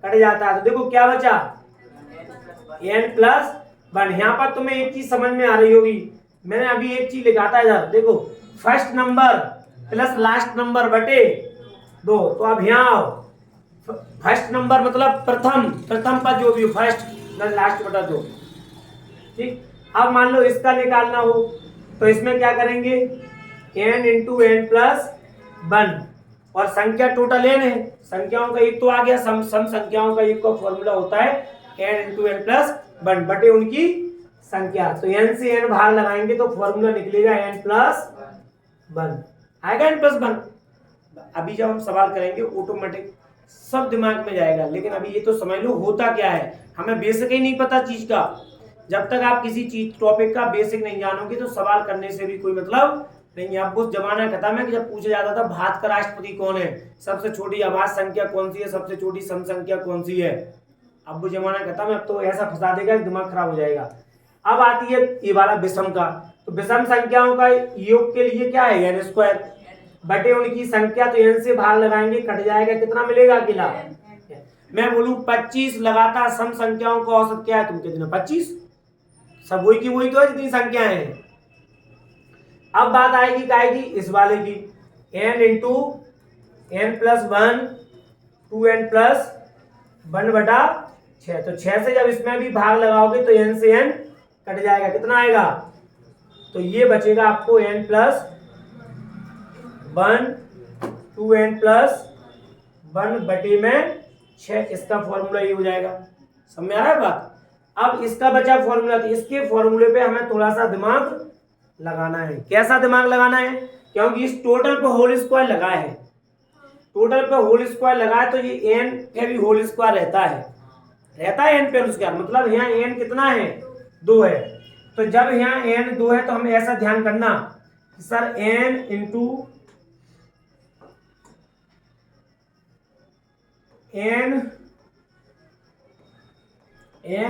कट जाता है, तो देखो क्या बचा n प्लस 1। यहाँ पर तुम्हें एक चीज समझ में आ रही होगी, मैंने अभी एक चीज लिखा था इधर देखो, first number plus last number बटे 2। तो अब यहाँ आओ, फर्स्ट नंबर मतलब प्रथम पद जो भी हो, फर्स्ट प्लस लास्ट बटा 2, ठीक। अब मान लो इसका निकालना हो तो इसमें क्या करेंगे n इंटू एन प्लस 1 और संख्या टोटल n है, संख्याओं का योग तो आ गया, सम संख्याओं का योग का फॉर्मूला होता है n इंटू एन प्लस 1 बटे उनकी संख्या। तो n से n भाग लगाएंगे तो फॉर्मूला निकलेगा n प्लस 1, आएगा n प्लस 1। अभी जब हम सवाल करेंगे ऑटोमेटिक सब दिमाग में जाएगा, लेकिन अभी ये तो समझ लो होता क्या है, हमें बेसिक ही नहीं पता चीज का। जब तक आप किसी चीज टॉपिक का बेसिक नहीं जानोगे तो सवाल करने से भी कोई मतलब नहीं है। अब वो जमाना खत्म है कि जब पूछा जाता था भारत का राष्ट्रपति कौन है, सबसे छोटी आवाज संख्या कौन सी है, सबसे छोटी सम संख्या कौन सी है। अब वो जमाना खत्म है, अब तो ऐसा फंसा देगा कि दिमाग खराब हो जाएगा। अब आती है ये वाला विषम का, तो विषम संख्याओं का योग के लिए क्या है n स्क्वायर बटे उनकी संख्या। तो n से भाग लगाएंगे कट जाएगा, कितना मिलेगा अकेला। मैं बोलूं 25 लगातार सम संख्याओं का औसत क्या है, तुम कहते ना 25, सब वही की वही तो है जितनी संख्याएं हैं। अब बात आएगी इस वाले की, n into n plus 1 2n plus 1/6। तो 6 से जब इसमें भी भाग लगाओगे तो n से n कट जाएगा, कितना आएगा, तो ये बचेगा आपको n प्लस 1 2n प्लस 1 बटे में 6। इसका फॉर्मूला ये हो जाएगा, समझ में आ रहा है बात। अब इसका बचा फॉर्मूला, तो इसके फॉर्मूले पे हमें थोड़ा सा दिमाग लगाना है। कैसा दिमाग लगाना है, क्योंकि इस टोटल पे होल स्क्वायर लगा है, टोटल पे होल स्क्वायर लगा है तो ये n पे भी होल स्क्वायर रहता है n पे होल स्क्वायर, मतलब यहाँ n कितना है 2 है। तो जब यहाँ n 2 है तो हमें ऐसा ध्यान करना कि sir n into n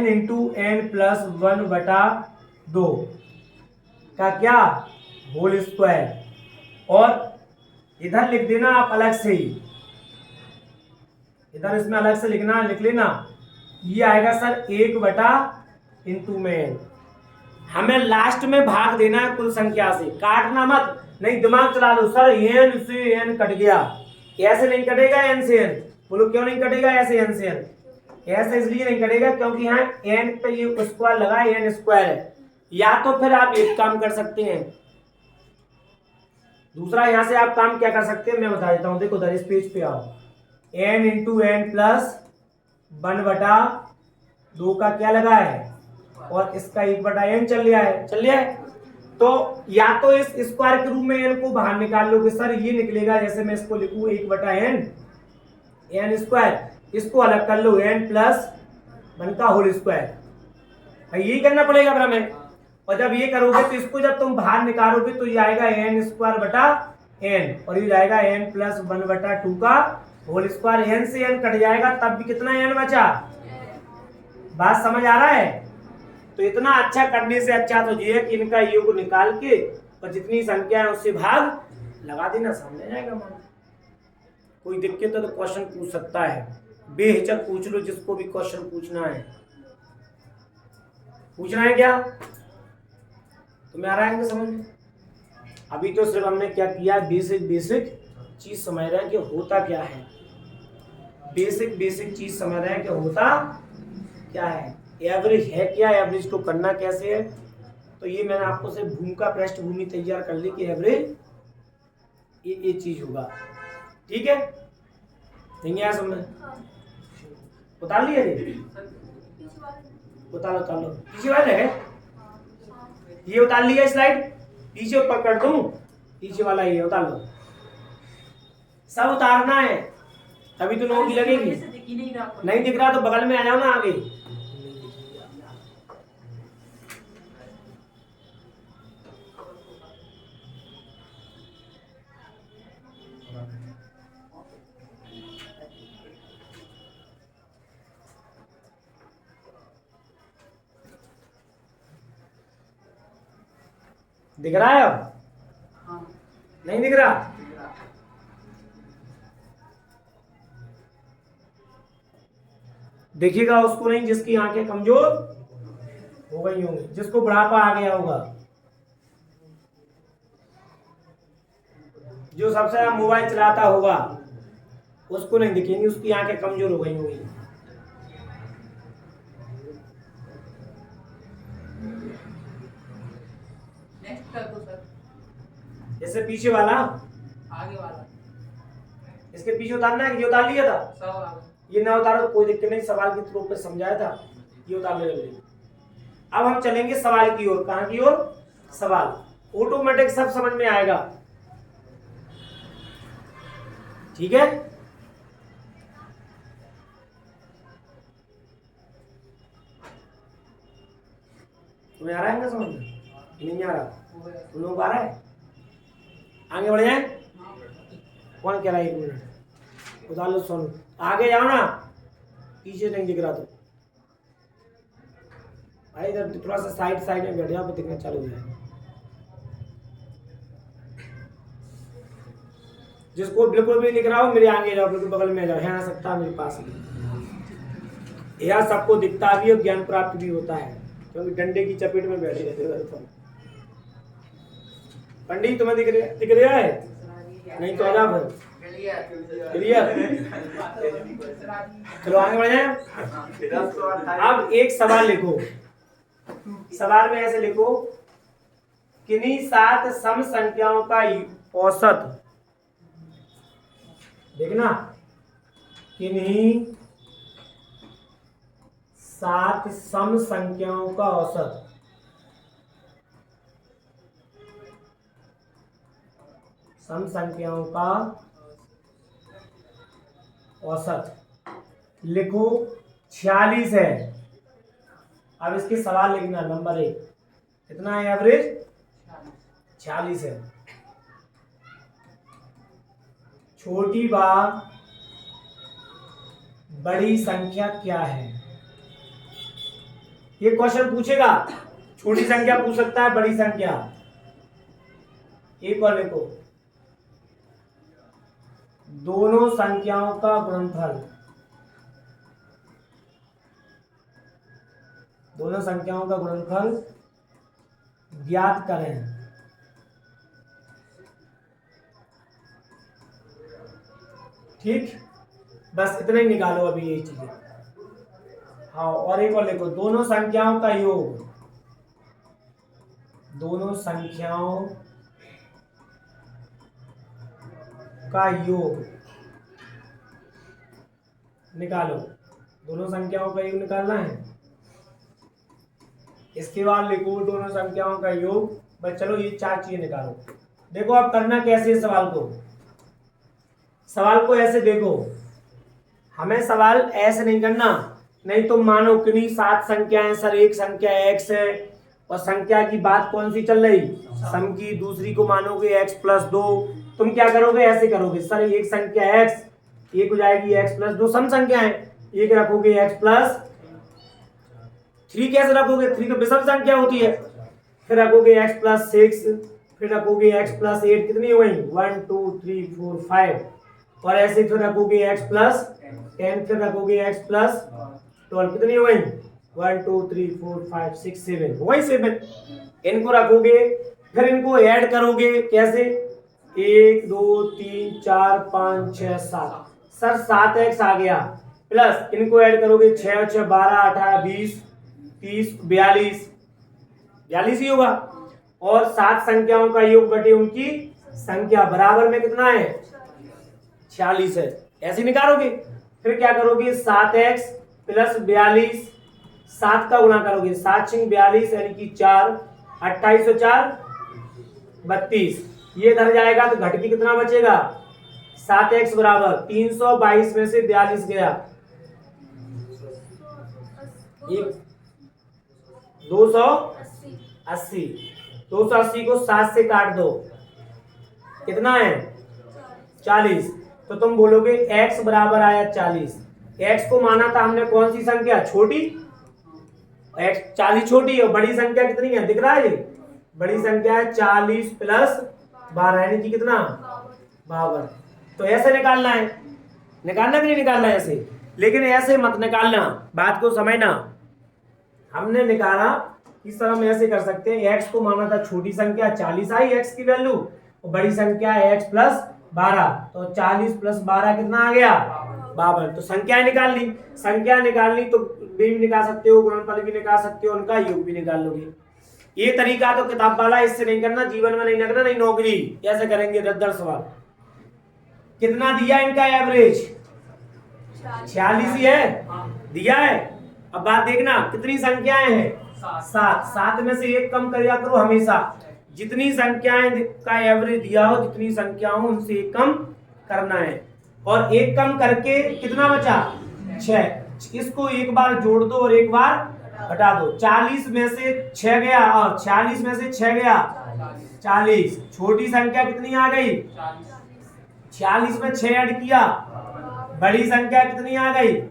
into n plus 1/2 का क्या होल स्क्वायर, और इधर लिख देना आप अलग से ही, इधर इसमें अलग से लिख लेना, ये आएगा सर 1/इंटू में। हमें लास्ट में भाग देना है कुल संख्या से, काटना मत, नहीं दिमाग चला दो सर n से n कट गया, ऐसे नहीं कटेगा n से n। बोलो क्यों नहीं कटेगा ऐसे n से n, ऐसे इसलिए नहीं कटेगा क्योंकि यहाँ n पे ये स्क्वायर लगा है, n स्क्वायर है। या तो फिर आप एक काम कर सकते हैं, दूसरा यहां से आप काम क्या कर सकते हैं मैं बता देता हूं। देखो इधर इस पेज पे आओ, n इंटू एन प्लस 1/2 का क्या लगा है, और इसका 1/n चल लिया है। तो या तो इस स्क्वायर के रूप में n को बाहर निकाल लो कि सर ये निकलेगा, जैसे मैं इसको लिखूं 1/n n स्क्वायर, इसको अलग कर लो n प्लस 1 का होल स्क्वायर, यही करना पड़ेगा फिर हमें। और जब ये करोगे तो इसको जब तुम बाहर निकालोगे तो ये आएगा n स्क्वायर बटा n, और ये जाएगा n प्लस 1/2 का होल स्क्वायर। n से n कट जाएगा तब भी कितना n बचा, बात समझ आ रहा है। तो इतना अच्छा करने से अच्छा तो ये है कि इनका योग निकाल के और जितनी संख्या है उससे भाग लगा देना, सामने जाएगा मान। कोई दिक्कत है तो क्वेश्चन पूछ सकता है, बेहिचक पूछ लो, जिसको भी क्वेश्चन पूछना है। पूछना है क्या तुम्हें आ रहा है समझ में। अभी तो सिर्फ हमने क्या किया, बेसिक चीज समझ रहे हैं कि होता क्या है, बेसिक चीज समझ रहे हैं कि होता क्या है, एवरेज है क्या, एवरेज को करना कैसे है। तो ये मैंने आपको सिर्फ भूमिका पृष्ठभूमि तैयार कर ली कि एवरेज ये चीज होगा, ठीक है। नहीं आया समझ, उतार लिया उतार लो पीछे वाले है, ये उतार लिया स्लाइड, पीछे ऊपर कर दूं, पीछे वाला ये उतार लो। सब उतारना है, तभी तो 9 की लगेगी। दिख ही नहीं रहा। नहीं दिख रहा तो बगल में आ जाओ ना आगे। दिख रहा है अब? हाँ, नहीं दिख रहा? दिख रहा। देखिएगा उसको नहीं जिसकी आंखें कमजोर हो गई होंगी, जिसको बुढ़ापा आ गया होगा, जो सबसे ज्यादा मोबाइल चलाता होगा, उसको नहीं दिखेंगी, उसकी आंखें कमजोर हो गई होंगी। नेक्स्ट कर दो सर, जैसे पीछे वाला, आगे वाला इसके पीछे उतारना है कि ये उतार लिया था? सब आगे। ये ना उतारो तो कोई दिक्कत नहीं, सवाल के रूप में समझाया था, ये उतार ले जल्दी। अब हम चलेंगे सवाल की ओर। कहां की ओर? सवाल। ऑटोमेटिक सब समझ में आएगा, ठीक है? तुम्हें आ रहा है ना समझ में? नहीं आ रहा? तुम लोगों को आ रहा है? आगे बढ़ जाए? कौन कह रहा है? 1 मिनट उतार लो, सुन आगे जाओ ना, पीछे नहीं दिख रहा तो भाई इधर थोड़ा सा साइड में बैठ जाओ तो दिखना चालू हो जाएगा। जिसको बिल्कुल भी दिख रहा हो मेरे आगे जाओ, बिल्कुल बगल में जाओ, यहाँ आ सकता है मेरे पास भी। यह सबको दिखता भी और ज्ञान प्राप्त भी होता है, क्योंकि डंडे की चपेट में बैठे रहते हो। पंडित तुम्हें दिख रहा है? नहीं तो आजा फिर। क्लियर? चलो आगे बढ़े। अब एक सवाल लिखो, सवाल में ऐसे लिखो, किन्हीं 7 सम संख्याओं का औसत, देखना, किन्हीं 7 सम संख्याओं का औसत, सम संख्याओं का औसत लिखो 46 है। अब इसके सवाल लिखना, नंबर 1 कितना है एवरेज? 46 है। छोटी व बड़ी संख्या क्या है? ये क्वेश्चन पूछेगा, छोटी संख्या पूछ सकता है, बड़ी संख्या। एक और लिखो, दोनों संख्याओं का गुणनफल, दोनों संख्याओं का गुणनफल ज्ञात करें। ठीक, बस इतना ही निकालो अभी ये चीजें। हाँ, और एक और लिखो, दोनों संख्याओं का योग, दोनों संख्याओं का योग निकालो, दोनों संख्याओं का योग निकालना है। इसके बाद लिखो दोनों संख्याओं का योग। बस चलो ये 4 चीजें निकालो। देखो अब करना कैसे है सवाल को, सवाल को ऐसे देखो, हमें सवाल ऐसे नहीं करना, नहीं तो मानो किन्हीं 7 संख्याएं सर, एक संख्या x है और संख्या की बात कौन सी चल रही? सम की। दूसरी को मानोगे x+2, तुम क्या करोगे? ऐसे करोगे, सर एक संख्या x, एक हो जाएगी x+2, सम संख्या है, एक रखोगे x+3, कैसे रखोगे? 3 तो विषम संख्या होती है। फिर रखोगे x+6, फिर रखोगे x+8, कितनी हो गई? 1 2 3 4 5, और ऐसे फिर रखोगे x+10, फिर रखोगे x+12, कितनी हो गई? 1 2 3 4 5 6 7, वही 7। इनको रखोगे, फिर इनको ऐड करोगे, कैसे? 1 2 3 4 5 6 7, सर 7x आ गया, प्लस इनको ऐड करोगे 6 6 12 18 20 30 42 ही होगा, और 7 संख्याओं का योग बटे उनकी संख्या बराबर में कितना है? 46 है। ऐसे निकालोगे, फिर क्या करोगे? 7x प्लस 42, 7 का गुणा करोगे, 7 6 42 यानी कि 4, 28 और 4 32, ये इधर जाएगा तो घट के कितना बचेगा? 7x बराबर 322 में से 42 गया, 280। 280 को 7 से काट दो, कितना है 40। तो तुम बोलोगे x बराबर आया 40। x को माना था हमने कौन सी संख्या, छोटी। x 40 छोटी और बड़ी संख्या कितनी है, दिख रहा है ये बड़ी संख्या है 40 प्लस 12 यानी कि कितना 52। तो ऐसे निकालना है, निकालना कि नहीं निकालना है ऐसे, लेकिन ऐसे मत निकालना, बात को समझना। हमने निकाला इस तरह में ऐसे कर सकते हैं, x को माना था छोटी संख्या 40 आई x की वैल्यू, और बड़ी संख्या है x प्लस 12, तो 40 प्लस 12 कितना आ गया 52। तो संख्याएं निकाल ली, संख्या निकाल ली तो भी निकाल सकते हो, गुणनफल भी निकाल सकते हो, उनका योग भी निकाल लोगे। ये तरीका तो किताब वाला, इससे नहीं करना, जीवन में नहीं लगना, नहीं नौकरी, ऐसे करेंगे 10 सवाल। कितना दिया इनका एवरेज 46 ही है, दिया है। अब बात देखना कितनी संख्याएं हैं 7, 7 में से एक कम कर दिया करो हमेशा, जितनी संख्याएं का एवरेज दिया हो, जितनी संख्या हो उनसे एक कम करना है, और एक कम करके कितना बचा 6, इसको एक बार जोड़ दो और एक बार घटा दो। 40 में से 6 गया और 46 में से 6 गया 40, छोटी संख्या कितनी आ गई 46 में 6 ऐड किया, बड़ी संख्या कितनी आ गई,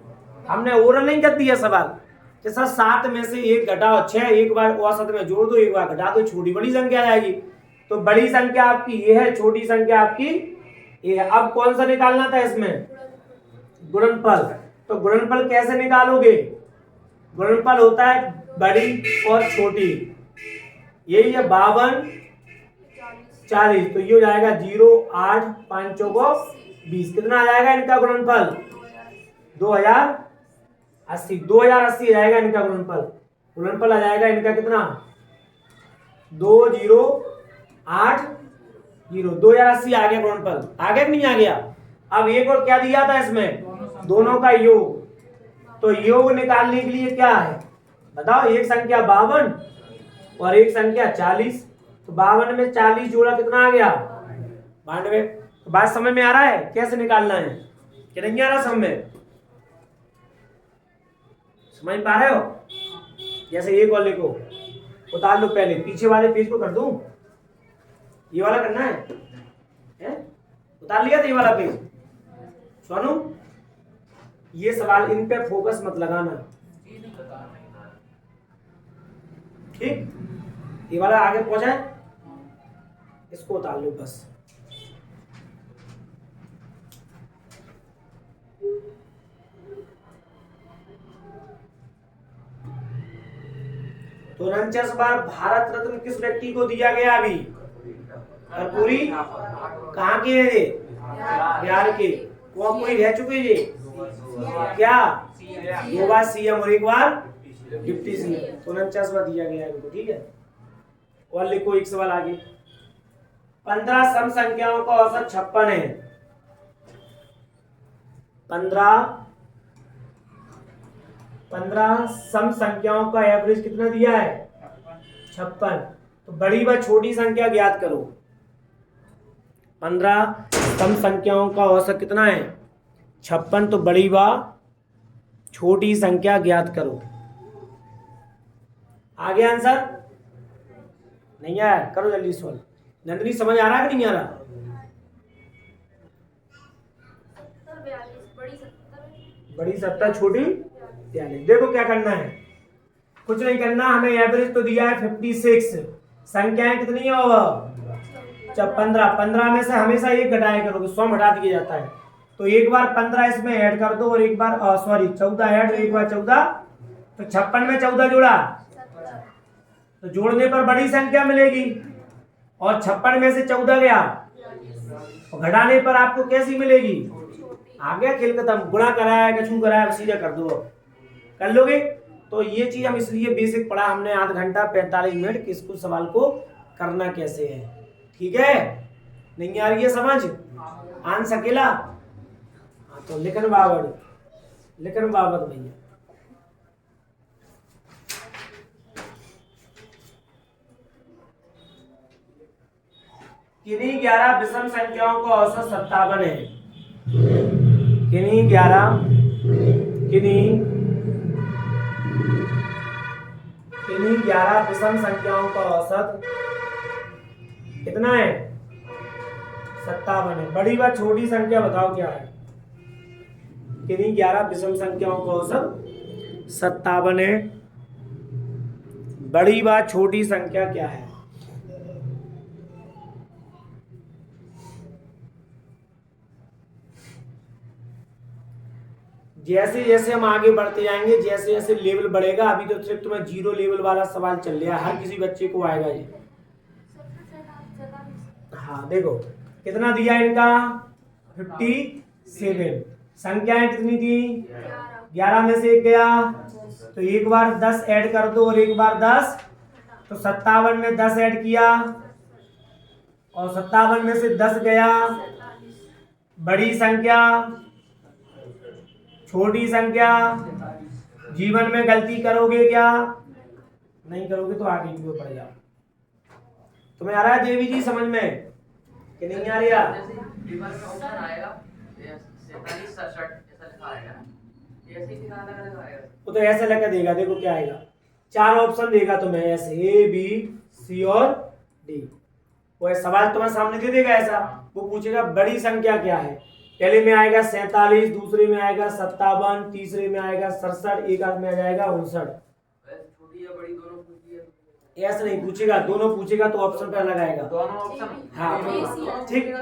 हमने ओरल नहीं कर दिया सवाल कि सर 7 में से 1 घटाओ 6, एक बार औसत में जोड़ दो, एक बार घटा दो, छोटी बड़ी संख्या आएगी। तो बड़ी संख्या आपकी ये है, छोटी संख्या आपकी ये है। अब कौन सा निकालना था इसमें, गुणनफल। तो गुणनफल कैसे निकालोगे, गुणनफल होता है बड़ी और छोटी, यही है 52 40, तो ये हो जाएगा 0 8 5 चौको 20, कितना आ जाएगा इनका गुणनफल 2080। 2080 आएगा इनका गुणनफल, गुणनफल आ जाएगा इनका कितना 2080, 2080 आ गया गुणनफल, आ गया कि नहीं आ गया। अब एक और क्या दिया था इसमें, दोनों का योग, तो योग निकालने के लिए क्या है बताओ, एक संख्या 52 और एक संख्या 40, तो 52 में 40 जोड़ा कितना आ गया 92। तो बात समझ में आ रहा है कैसे निकालना है कि नहीं आ रहा समझ में, समझ पा रहे हो। जैसे एक और लिखो, उतार लो, पहले पीछे वाले पेज को कर दूं, ये वाला करना है? उतार लिया था ये वाला पेज सोनू, ये सवाल इन पे फोकस मत लगाना, ठीक, ये वाला आगे पहुंचा है, इसको उतार लो बस। तो 49 बार भारत रत्न किस व्यक्ति को दिया गया अभी, कर्पूरी कहाँ के है, बिहार के, कोई रह चुके ये क्या, 2 बार सीएम और 1 बार डिप्टी सीएम, तो 49 बार दिया गया है इनको, ठीक है। और लिखो एक सवाल आगे, 15 सम संख्याओं का औसत 56 है, 15 सम संख्याओं का एवरेज कितना दिया है 56, तो बड़ी व छोटी संख्या ज्ञात करो। 15 सम संख्याओं का औसत कितना है 56, तो बड़ी व छोटी संख्या ज्ञात करो। आ गया आंसर, नहीं आया, करो जल्दी सॉल्व। नंदनी समझ आ रहा है कि नहीं आ रहा, बड़ी 70 छोटी 43। देखो क्या करना है, कुछ नहीं करना, हमें एवरेज तो दिया है 56, संख्याएं कितनी है वो 15 में से हमेशा एक घटाया करोगे, 100 हटा दिया जाता है, तो एक बार 15 इसमें ऐड कर दो और एक बार 14 ऐड, एक बार 14, तो 56 में 14 जोड़ा, तो जोड़ने पर बड़ी संख्या मिलेगी, और 56 में से 14 गया, और घटाने पर आपको कैसी मिलेगी, आ गया खेल खत्म, गुणा कराया कछू कराया सीधा कर दो, कर लोगे। तो ये चीज हम इसलिए बेसिक पढ़ा हमने आधा घंटा 45 मिनट कि इसको सवाल को करना कैसे है, ठीक है। नहीं आ रही है समझ, आन सकेला, हाँ तो लिखन बाबत भैया, किन्हीं 11 विषम संख्याओं का औसत 57 है, किन्हीं 11 विषम संख्याओं का औसत कितना है? 57 है। बड़ी व छोटी संख्या बताओ क्या है? किन्हीं 11 विषम संख्याओं का औसत 57 है। बड़ी व छोटी संख्या क्या है? जैसे जैसे हम आगे बढ़ते जाएंगे, जैसे जैसे लेवल बढ़ेगा, अभी तो सिर्फ तुम्हें 0 लेवल वाला सवाल चल रहा है, हर किसी बच्चे को आएगा ये। हाँ देखो कितना दिया इनका? 57। संख्याएं कितनी थी? 11 में से 1 गया तो एक बार 10 ऐड कर दो और एक बार 10, तो 57 में 10 ऐड किया और 57 में से 10 गया। बड़ी संख्या, छोटी संख्या, जीवन में गलती करोगे क्या? नहीं करोगे तो आगे की ओर बढ़ जाओ। तुम्हें आ रहा है देवी जी समझ में कि नहीं आ रहा? जीवन में ऑप्शन आएगा 47 67 ऐसा लिखा आएगा ना, ऐसे ही अलग आएगा। वो तो ऐसे लेकर देगा, देखो क्या आएगा। 4 ऑप्शन देगा तुम्हें ऐसे, ए बी सी और डी। वो सवाल तुम्हारे सामने दे देगा ऐसा, वो पूछेगा बड़ी संख्या क्या है। पहले में आएगा 47, दूसरे में आएगा 57, तीसरे में आएगा 67, एक आध में आ जाएगा 59। छोटी या बड़ी दोनों पूछी है? ऐसा नहीं पूछेगा, दोनों पूछेगा तो ऑप्शन पे अलग आएगा। दोनों ऑप्शन? हाँ ठीक,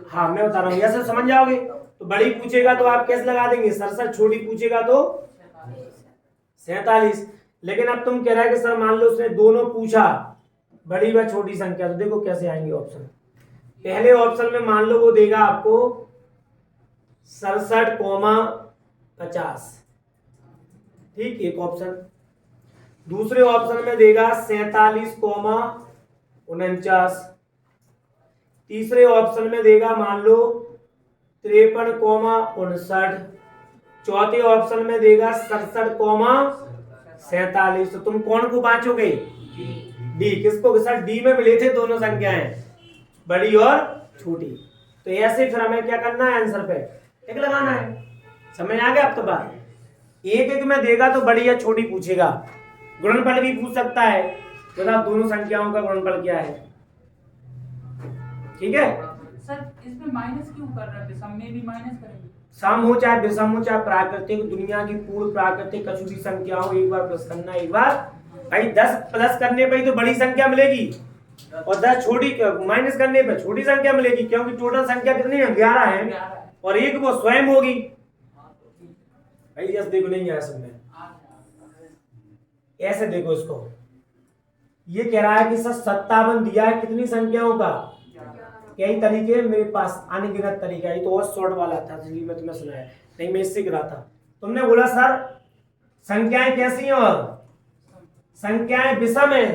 हाँ मैं बता रहा हूँ, ऐसे समझ जाओगे। तो बड़ी पूछेगा तो आप कैसे लगा देंगे 67, छोटी पूछेगा तो 47। लेकिन अब तुम कह रहा है कि सर मान लो उसने दोनों पूछा, बड़ी व छोटी संख्या, तो देखो कैसे आएंगे ऑप्शन। पहले ऑप्शन में मान लो वो देगा आपको 67,50, ठीक, एक ऑप्शन। दूसरे ऑप्शन में देगा 47,49। तीसरे ऑप्शन में देगा मान लो 53,59। चौथे ऑप्शन में देगा 67,47। तो तुम कौन को बांचोगे? डी। किसको? सर डी में मिले थे दोनों संख्याएं, बड़ी और छोटी। तो ऐसे फिर हमें क्या करना है? आंसर पे टिक लगाना है। समझ आ गया अब तो बात? एक एक में देगा तो बड़ी या छोटी पूछेगा। गुणनफल भी पूछ सकता है, बता दोनों संख्याओं का गुणनफल क्या है, ठीक है। सर इसमें माइनस क्यों कर रहे हैं? विषम में भी माइनस करेंगे? सम हो चाहे विषम हो चाहे प्राकृतिक, दुनिया की पूर्ण प्राकृतिक कछु भी संख्या हो, एक बार प्लस करना, एक बार भाई 10 प्लस करने पे ही तो बड़ी संख्या मिलेगी और 10 छोटी माइनस करने पे छोटी संख्या मिलेगी, क्योंकि टोटल संख्या कितनी है? 11 है और एक वो स्वयं होगी। भाई जैसे देखो नहीं आया समझ में, ऐसे देखो इसको, ये कह रहा है कि सर 57 दिया है कितनी संख्याओं का? यही तरीके मेरे पास अनगिनत तरीका, ये तो और शॉर्ट वाला था इसलिए मैं तुम्हें सुनाया, नहीं मैं इससे गिरा था। तुमने बोला सर संख्याएं कैसी हैं? और संख्याएं विषम है।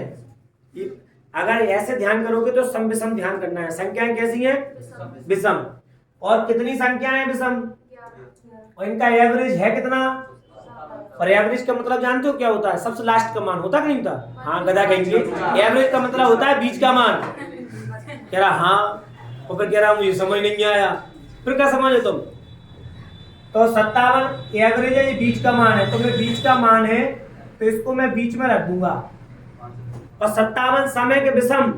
अगर ऐसे ध्यान करोगे तो सम विषम ध्यान करना है। संख्याएं कैसी हैं? विषम। और कितनी संख्याएं हैं विषम? और इनका एवरेज है कितना? और एवरेज का मतलब जानते हो क्या होता है? सबसे लास्ट का मान होता कि नहीं होता? हाँ गधा कहेंगे। एवरेज का मतलब होता है बीच का मान। कह रहा हाँ, और फिर कह रहा मुझे समझ नहीं आया। फिर क्या समझो तुम? तो 57 एवरेज है, ये बीच का मान है, तो मैं बीच का मान है तो इसको मैं बीच में रख दूंगा। और 57 समय के विषम,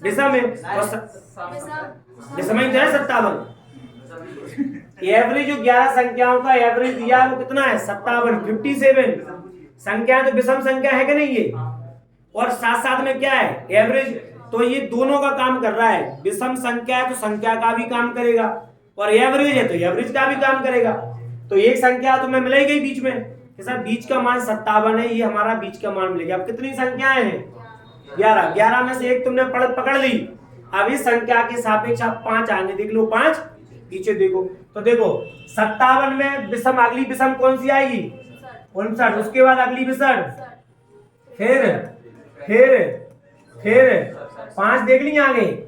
विषम है, विषम ही तो है 57। एवरेज जो 11 संख्याओं का एवरेज दिया है वो कितना है? 57, 57। संख्या तो विषम संख्या है कि नहीं ये? और साथ साथ में क्या है? एवरेज। तो ये दोनों का काम कर रहा है। विषम संख्या है तो संख्या का भी काम करेगा, और एवरेज है तो एवरेज का भी काम करेगा। तो एक संख्या तो मैं मिलेगी बीच में कि सर बीच का मान 57 है, ये हमारा बीच का मान मिलेगा। अब कितनी संख्याएं हैं? 11। 11 में से एक तुमने पकड़ ली। अब इस संख्या के सापेक्ष आप 5 आएंगे, देख लो 5 पीछे देखो। तो देखो 57 में विषम, अगली विषम कौन सी आएगी? 59। उसके बाद अगली विषम, फिर 5 देख ली आगे।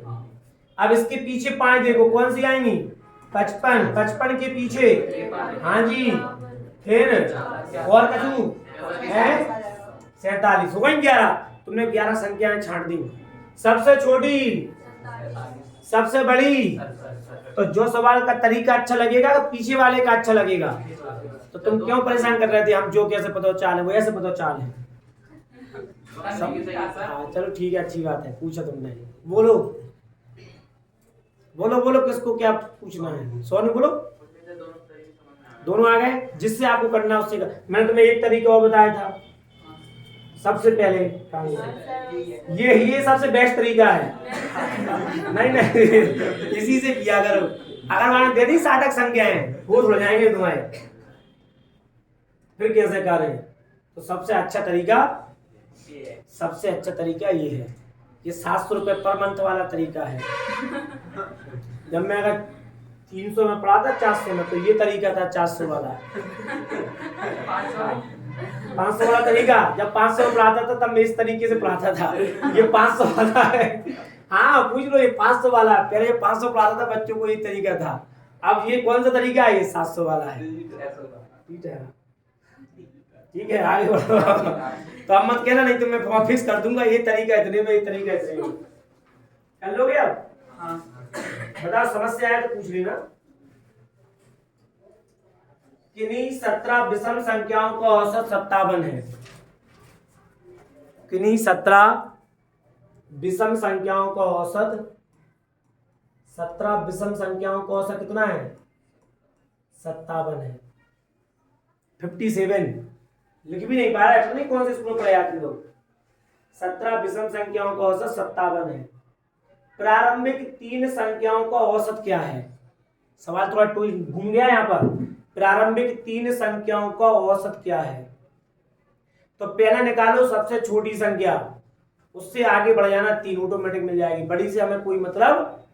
अब इसके पीछे 5 देखो कौन सी आएंगी? 55। 55 के पीछे, हाँ जी, फिर और कछु है 47। हो गई 11। तुमने 11 संख्याएं छांट दी। सबसे छोटी, सबसे बड़ी, तो जो सवाल का तरीका अच्छा लगेगा तो पीछे वाले का अच्छा लगेगा। तो तुम क्यों परेशान कर रहे थे, हम जो कैसे पता चाल है वो ऐसे पता चाल है। हाँ चलो ठीक है, अच्छी बात है, पूछा तुमने। बोलो बोलो बोलो, किसको क्या पूछना है? सोनू बोलो। दोनों आ गए, जिससे आपको करना उससे मैंने तुम्हें एक तरीका और बताया था सबसे पहले, ये सबसे बेस्ट तरीका है। नहीं इसी से किया करो। अगर मैंने दे दी सार्थक संख्याएं वो हो जाएंगे तुम्हारे, फिर कैसे करें? तो सबसे अच्छा तरीका ये है, ये 700 रुपए पर मंथ वाला तरीका है। जब मैं अगर 300 में पढ़ा था 400 में, तो ये तरीका था 400 वाला। 500 वाला तरीका जब 500 में पढ़ाता था तब मैं इस तरीके से पढ़ाता था। ये 500 वाला है। हाँ पूछ लो, ये 500 वाला है। पहले ये 500 पढ़ाता था बच्चों को, ये तरीका था। अब ये कौन सा तरीका है? ये 700 वाला है। ठीक है आगे बढ़ो। तो अब मत कहना नहीं तो मैं फॉर्म फिक्स कर दूंगा, ये तरीका इतने में, ये तरीका इतने में। कर लोगे अब? हाँ बताओ, समस्या है तो पूछ लेना। किन्हीं 17 विषम संख्याओं का औसत 57 है। किन्हीं 17 विषम संख्याओं का औसत 17 विषम संख्याओं का औसत कितना है? 57 है। 57 लिख भी नहीं पा रहा है, नहीं कौन से स्कूल पढ़े आते लोग। 17 विषम संख्याओं का औसत 57 है। प्रारंभिक 3 संख्याओं का औसत क्या है? सवाल थोड़ा घूम गया यहाँ पर। प्रारंभिक 3 संख्याओं का औसत क्या है? तो पहला निकालो सबसे छोटी संख्या, उससे आगे बढ़ जाना, 3 ऑटोमेटिक मिल जाएगी। बड़ी से हमें कोई मतलब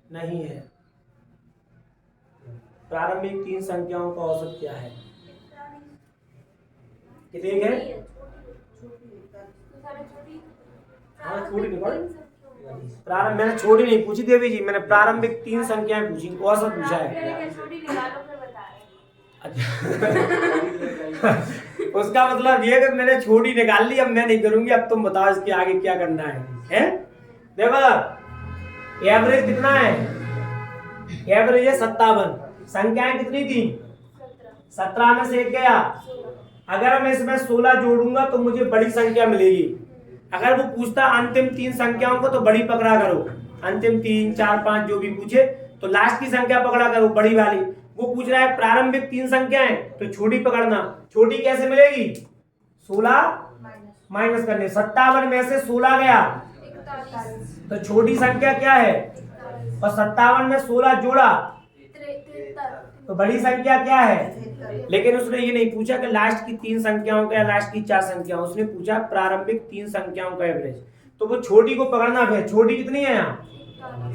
नहीं है। प्रारंभिक 3 संख्याओं का औसत क्या है? कितने है? हाँ छोटी निकाल। प्रारंभ मैंने छोटी नहीं पूछी देवी जी, मैंने प्रारंभिक 3 संख्याएं पूछी, औसत पूछा है। उसका मतलब ये कि मैंने छोटी निकाल ली, अब मैं नहीं करूंगी। अब तुम बताओ इसके आगे क्या करना है? देखो एवरेज कितना है? एवरेज है 57। संख्याएं कितनी थी? 17 में से एक गया। अगर मैं इसमें 16 जोड़ूंगा तो मुझे बड़ी संख्या मिलेगी। अगर वो पूछता अंतिम 3 संख्याओं को तो बड़ी पकड़ा करो। अंतिम 3, 4, 5 जो भी पूछे तो लास्ट की संख्या पकड़ा करो, बड़ी वाली। वो पूछ रहा है प्रारंभिक 3 संख्याएं, तो छोटी पकड़ना। छोटी कैसे मिलेगी? 16 माइनस करने। 57 में से 16 गया तो छोटी संख्या क्या है? और 57 में 16 जोड़ा तो बड़ी संख्या क्या है? लेकिन उसने ये नहीं पूछा कि लास्ट की 3 संख्याओं का या लास्ट की 4 संख्याओं, उसने पूछा प्रारंभिक 3 संख्याओं का एवरेज। तो वो छोटी को पकड़ना है। छोटी कितनी है यहाँ?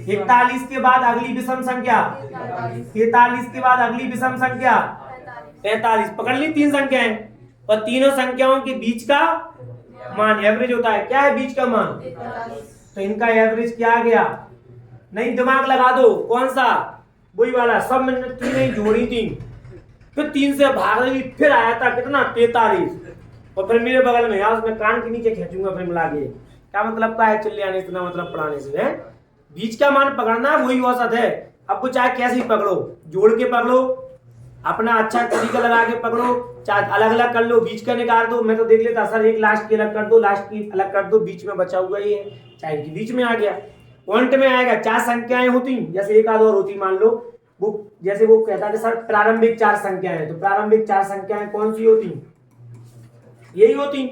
41 के बाद अगली विषम संख्या 43 के बाद अगली विषम संख्या 45। पकड़ ली 3 संख्याएं, और तीनों संख्याओं के बीच का मान एवरेज होता है। क्या है बीच का मान? तो इनका एवरेज क्या आ गया? नहीं दिमाग लगा दो, कौन सा? वही वाला। सब मैंने 3 ही जोड़ी थी, फिर 3 से भाग ली, फिर आया था कितना? 43। और फिर मेरे बगल में यार, उसमें कान के नीचे खींचूंगा फिर मिला के। क्या मतलब का है चिल्लाने इतना? मतलब पढ़ाने से है बीच का मान पकड़ना, वही औसत है। अब वो चाहे कैसे ही पकड़ो, जोड़ के पकड़ो, अपना अच्छा तरीका लगा के पकड़ो, चाहे अलग अलग कर लो, बीच का निकाल दो। मैं तो देख लेता सर, एक लास्ट की अलग कर दो, लास्ट की अलग कर दो, बीच में बचा हुआ ही है, चाहे कि बीच में आ गया। पॉइंट में आएगा। 4 संख्याएं होती, जैसे एक आध और होती, मान लो वो जैसे वो कहता कि सर प्रारंभिक 4 संख्याएं, तो प्रारंभिक 4 संख्याएं कौन सी होती? यही होती।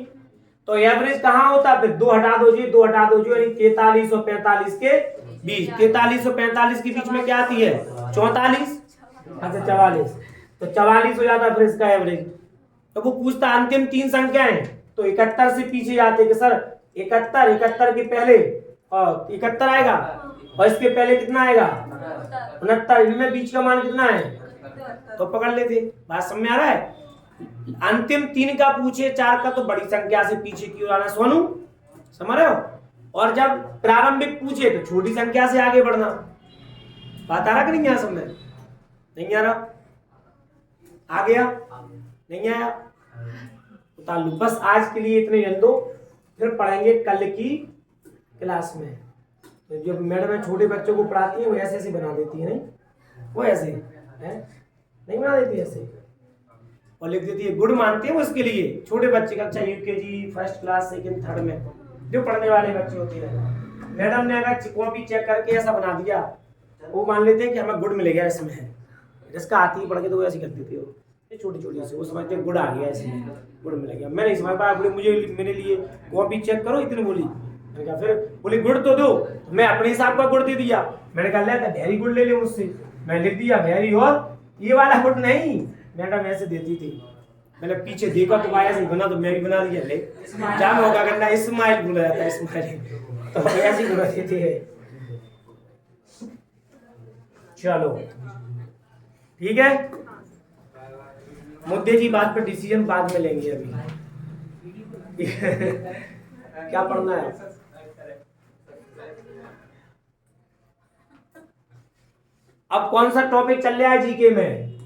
तो एवरेज कहाँ होता? फिर 2 हटा दो जी, 2 हटा दो जी, यानी 43 और 45 के बीच। 43 और 45 के बीच में क्या आती है? 44। अच्छा 44, तो 44 हो जाता फिर इसका एवरेज। तो वो पूछता अंतिम 3 संख्याएं, तो 71 से पीछे जाते कि सर 71 के पहले और 71 आएगा, और इसके पहले कितना आएगा? 69। इनमें बीच का मान कितना है? तो पकड़ लेते। बात समझ में आ रहा है? अंतिम 3 का पूछे 4 का, तो बड़ी संख्या से पीछे क्यों आना? सोनू समझ रहे हो? और जब प्रारंभिक पूछे तो छोटी संख्या से आगे बढ़ना। बात आ रहा कि नहीं? यहाँ समझ नहीं आ रहा? आ गया? नहीं आया? उतार लो। बस आज के लिए इतने जान दो, फिर पढ़ेंगे कल की क्लास में। तो जो मैडम छोटे बच्चों को पढ़ाती है वो ऐसे ऐसे बना देती है, नहीं? वो ऐसे है, नहीं बना देती ऐसे, और लिख देती है गुड मानते हैं वो इसके लिए। छोटे बच्चे कक्षा UKG first class second third में जो पढ़ने वाले बच्चे होते हैं, मैडम ने अगर कॉपी चेक करके ऐसा बना दिया, वो मान लेते हैं कि हमें गुड मिलेगा इसमें है, जिसका आती है पढ़ के तो वो ऐसी कर देती हो, ये छोटी छोटी से वो समझते हैं गुड आ गया इसमें, गुड मिलेगा। मैं नहीं समझ पाया, बोले मुझे मेरे लिए कॉपी चेक करो इतनी बोली, मैंने कहा फिर बोली गुड तो दो, मैं अपने हिसाब का गुड दे दिया, मैंने कहा ले वेरी गुड ले लियो मुझसे, मैं लिख दिया वेरी, और ये वाला गुड नहीं, मैडम ऐसे देती थी, मैंने पीछे देखा तो ऐसे ही बना तो मैं भी बना दिया, ले क्या मैं होगा करना स्माइल बोला जाता है, स्माइल तो ऐसे ही बना देते हैं। चलो ठीक है, मुद्दे की बात पर डिसीजन बाद में लेंगे, अभी क्या पढ़ना है? अब कौन सा टॉपिक चल रहा है जीके में?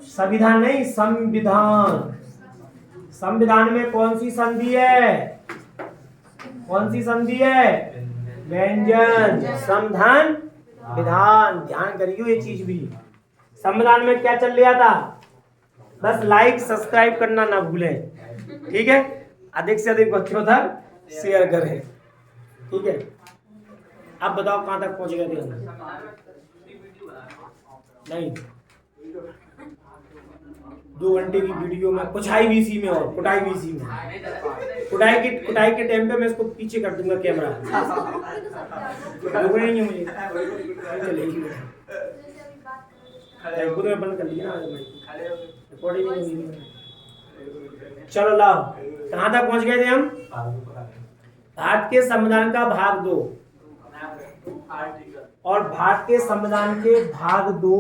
संविधान नहीं, संविधान। संविधान में कौन सी संधि है? कौन सी संधि है? व्यंजन, समधन, विधान। ध्यान करियो ये चीज भी। संविधान में क्या चल रहा था? बस लाइक सब्सक्राइब करना ना भूलें, ठीक है? अधिक से अधिक बच्चों तक शेयर करें, ठीक है? अब बताओ कहां तक पहुंच गए थे हम? नहीं, 2 घंटे की वीडियो में कुछाई बीसी में और कुटाई बीसी में, कुटाई के टाइम पे मैं इसको पीछे कर दूंगा कैमरा, रुकना ही नहीं मुझे, चलेगी खुद में बंद कर लिया रिकॉर्डिंग नहीं हुई। चलो लाओ, कहां तक पहुंच गए थे हम? भारत के संविधान का भाग 2, और भारत के संविधान के भाग 2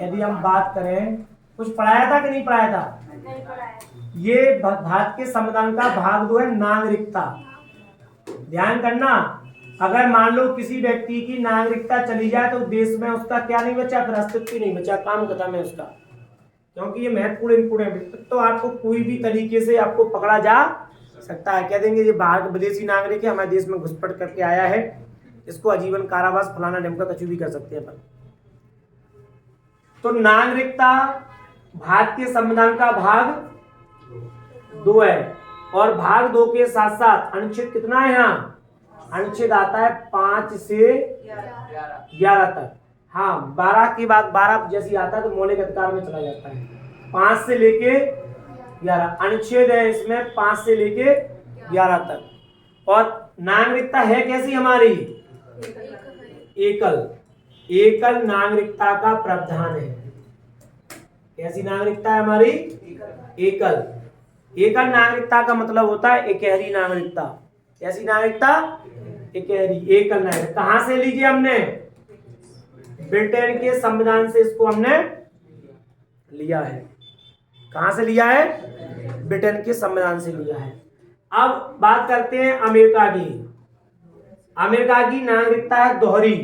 यदि हम बात करें, कुछ पढ़ाया था कि नहीं पढ़ाया था? नहीं पढ़ाया। ये भारत के संविधान का भाग 2 है नागरिकता। ध्यान करना, अगर मान लो किसी व्यक्ति की नागरिकता चली जाए तो देश में उसका क्या नहीं बचा? फिर अस्तित्व नहीं बचा, काम खत्म है उसका, क्योंकि ये महत्वपूर्ण इंपोर्टेंट, तो आपको कोई भी तरीके से आपको पकड़ा जा सकता है। कह देंगे ये बाहर का विदेशी नागरिक है, हमारे देश में घुसपैठ करके आया है, इसको आजीवन कारावास फलाना ढिमका कुछ भी कर सकते हैं अपन। तो नागरिकता भारत के संविधान का भाग 2 है, और भाग 2 के साथ साथ अनुच्छेद कितना है? यहाँ अनुच्छेद आता है 5 से 11 तक। हाँ, 12 के बाद 12 जैसी आता है तो मौलिक अधिकार में चला जाता है। 5 से लेके 11 अनुच्छेद है इसमें, 5 से लेके 11 तक। और नागरिकता है कैसी हमारी? एकल नागरिकता का प्रावधान है। कैसी नागरिकता है हमारी? एकल नागरिकता का मतलब होता है एकहरी नागरिकता। कैसी नागरिकता? एकहरी, एकल नागरिकता। कहां से लीजिए हमने? ब्रिटेन के संविधान से इसको हमने लिया है। कहां से लिया है? ब्रिटेन के संविधान से लिया है। अब बात करते हैं अमेरिका की। अमेरिका की नागरिकता है दोहरी।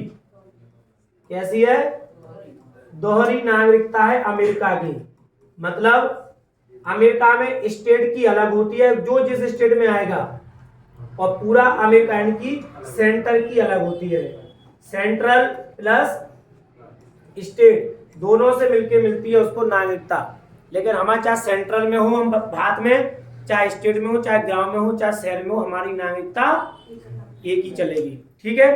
कैसी है? दोहरी नागरिकता है अमेरिका की। मतलब अमेरिका में स्टेट की अलग होती है, जो जिस स्टेट में आएगा, और पूरा अमेरिका यानी कि सेंटर की अलग होती है। सेंट्रल प्लस स्टेट दोनों से मिलके मिलती है उसको नागरिकता। लेकिन हमारे चाहे सेंट्रल में हो हम भारत में, चाहे स्टेट में हो, चाहे गांव में हो, चाहे शहर में हो, हमारी नागरिकता एक ही चलेगी, ठीक है?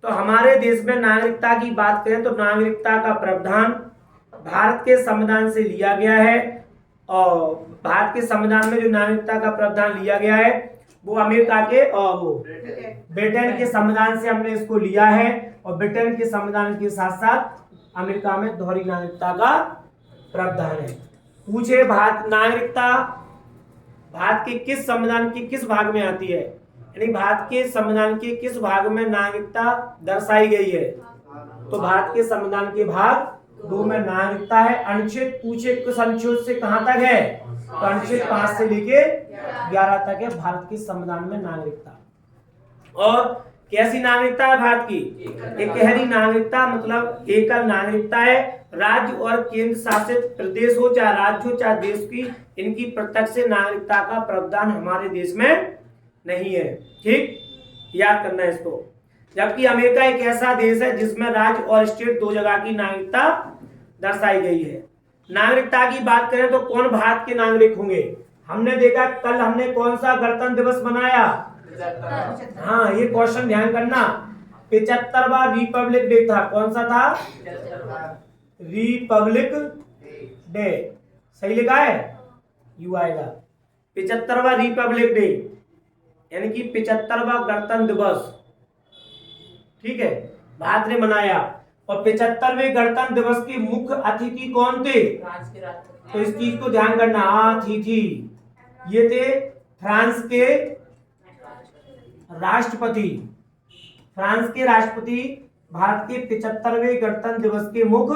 तो हमारे देश में नागरिकता की बात करें तो नागरिकता का प्रावधान भारत के संविधान से लिया गया है, और भारत के संविधान में जो नागरिकता का प्रावधान लिया गया है वो अमेरिका के और वो ब्रिटेन के संविधान से हमने इसको लिया है, और ब्रिटेन के संविधान के साथ साथ अमेरिका में दोहरी नागरिकता का प्रावधान है। पूछे भारत नागरिकता भारत के किस संविधान के किस भाग में आती है? यानी भारत के संविधान के किस भाग में नागरिकता दर्शाई गई है? तो भारत के संविधान के भाग 2 में नागरिकता है। अनुच्छेद पूछे किस अनुच्छेद से कहां तक है? तो अनुच्छेद 5 से लेके 11 तक है भारत के संविधान में नागरिकता। और कैसी नागरिकता है भारत की? एकहरी नागरिकता, मतलब एकल नागरिकता है। राज्य और केंद्र शासित प्रदेश हो, चाहे राज्य हो, चाहे देश की, इनकी प्रत्यक्ष नागरिकता का प्रावधान हमारे देश में नहीं है। ठीक, याद करना है इसको। जबकि अमेरिका एक ऐसा देश है जिसमें राज्य और स्टेट दो जगह की नागरिकता दर्शाई गई है। नागरिकता की बात करें तो कौन भारत के नागरिक होंगे? हमने देखा कल हमने कौन सा गणतंत्र दिवस मनाया? हाँ, ये क्वेश्चन ध्यान करना। 75वां रिपब्लिक डे था। कौन सा था? Republic day. सही लिखा है? यू आएगा 75वां रिपब्लिक डे, यानी कि 75वां गणतंत्र दिवस, ठीक है, भारत ने मनाया। और 75वें गणतंत्र दिवस के मुख्य अतिथि कौन थे? फ्रांस के राष्ट्रपति। तो इस चीज को ध्यान करना। अतिथि ये थे फ्रांस के राष्ट्रपति। फ्रांस के राष्ट्रपति भारत के 75वें गणतंत्र दिवस के मुख्य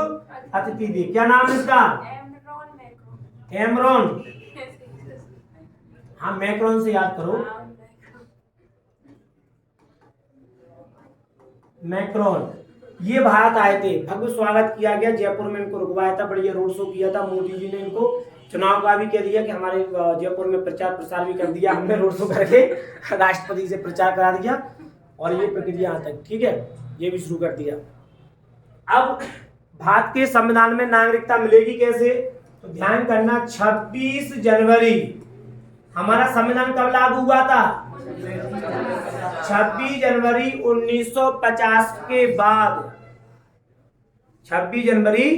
अतिथि थे। क्या नाम है इसका? एमरॉन। हाँ, मैक्रोन से याद करो। मैक्रोन ये भारत आए थे, भव्य स्वागत किया गया। जयपुर में इनको रुकवाया था, बढ़िया रोड शो किया था मोदी जी ने। इनको चुनाव का भी कह दिया कि हमारे जयपुर में प्रचार प्रसार भी कर दिया हमने, रोड शो करके राष्ट्रपति से प्रचार करा दिया। और ये प्रक्रिया यहाँ तक, ठीक है, ये भी शुरू कर दिया। अब भारत के संविधान में नागरिकता मिलेगी कैसे? तो ध्यान करना, 26 जनवरी हमारा संविधान कब लागू हुआ था? 26 जनवरी 1950 के बाद। 26 जनवरी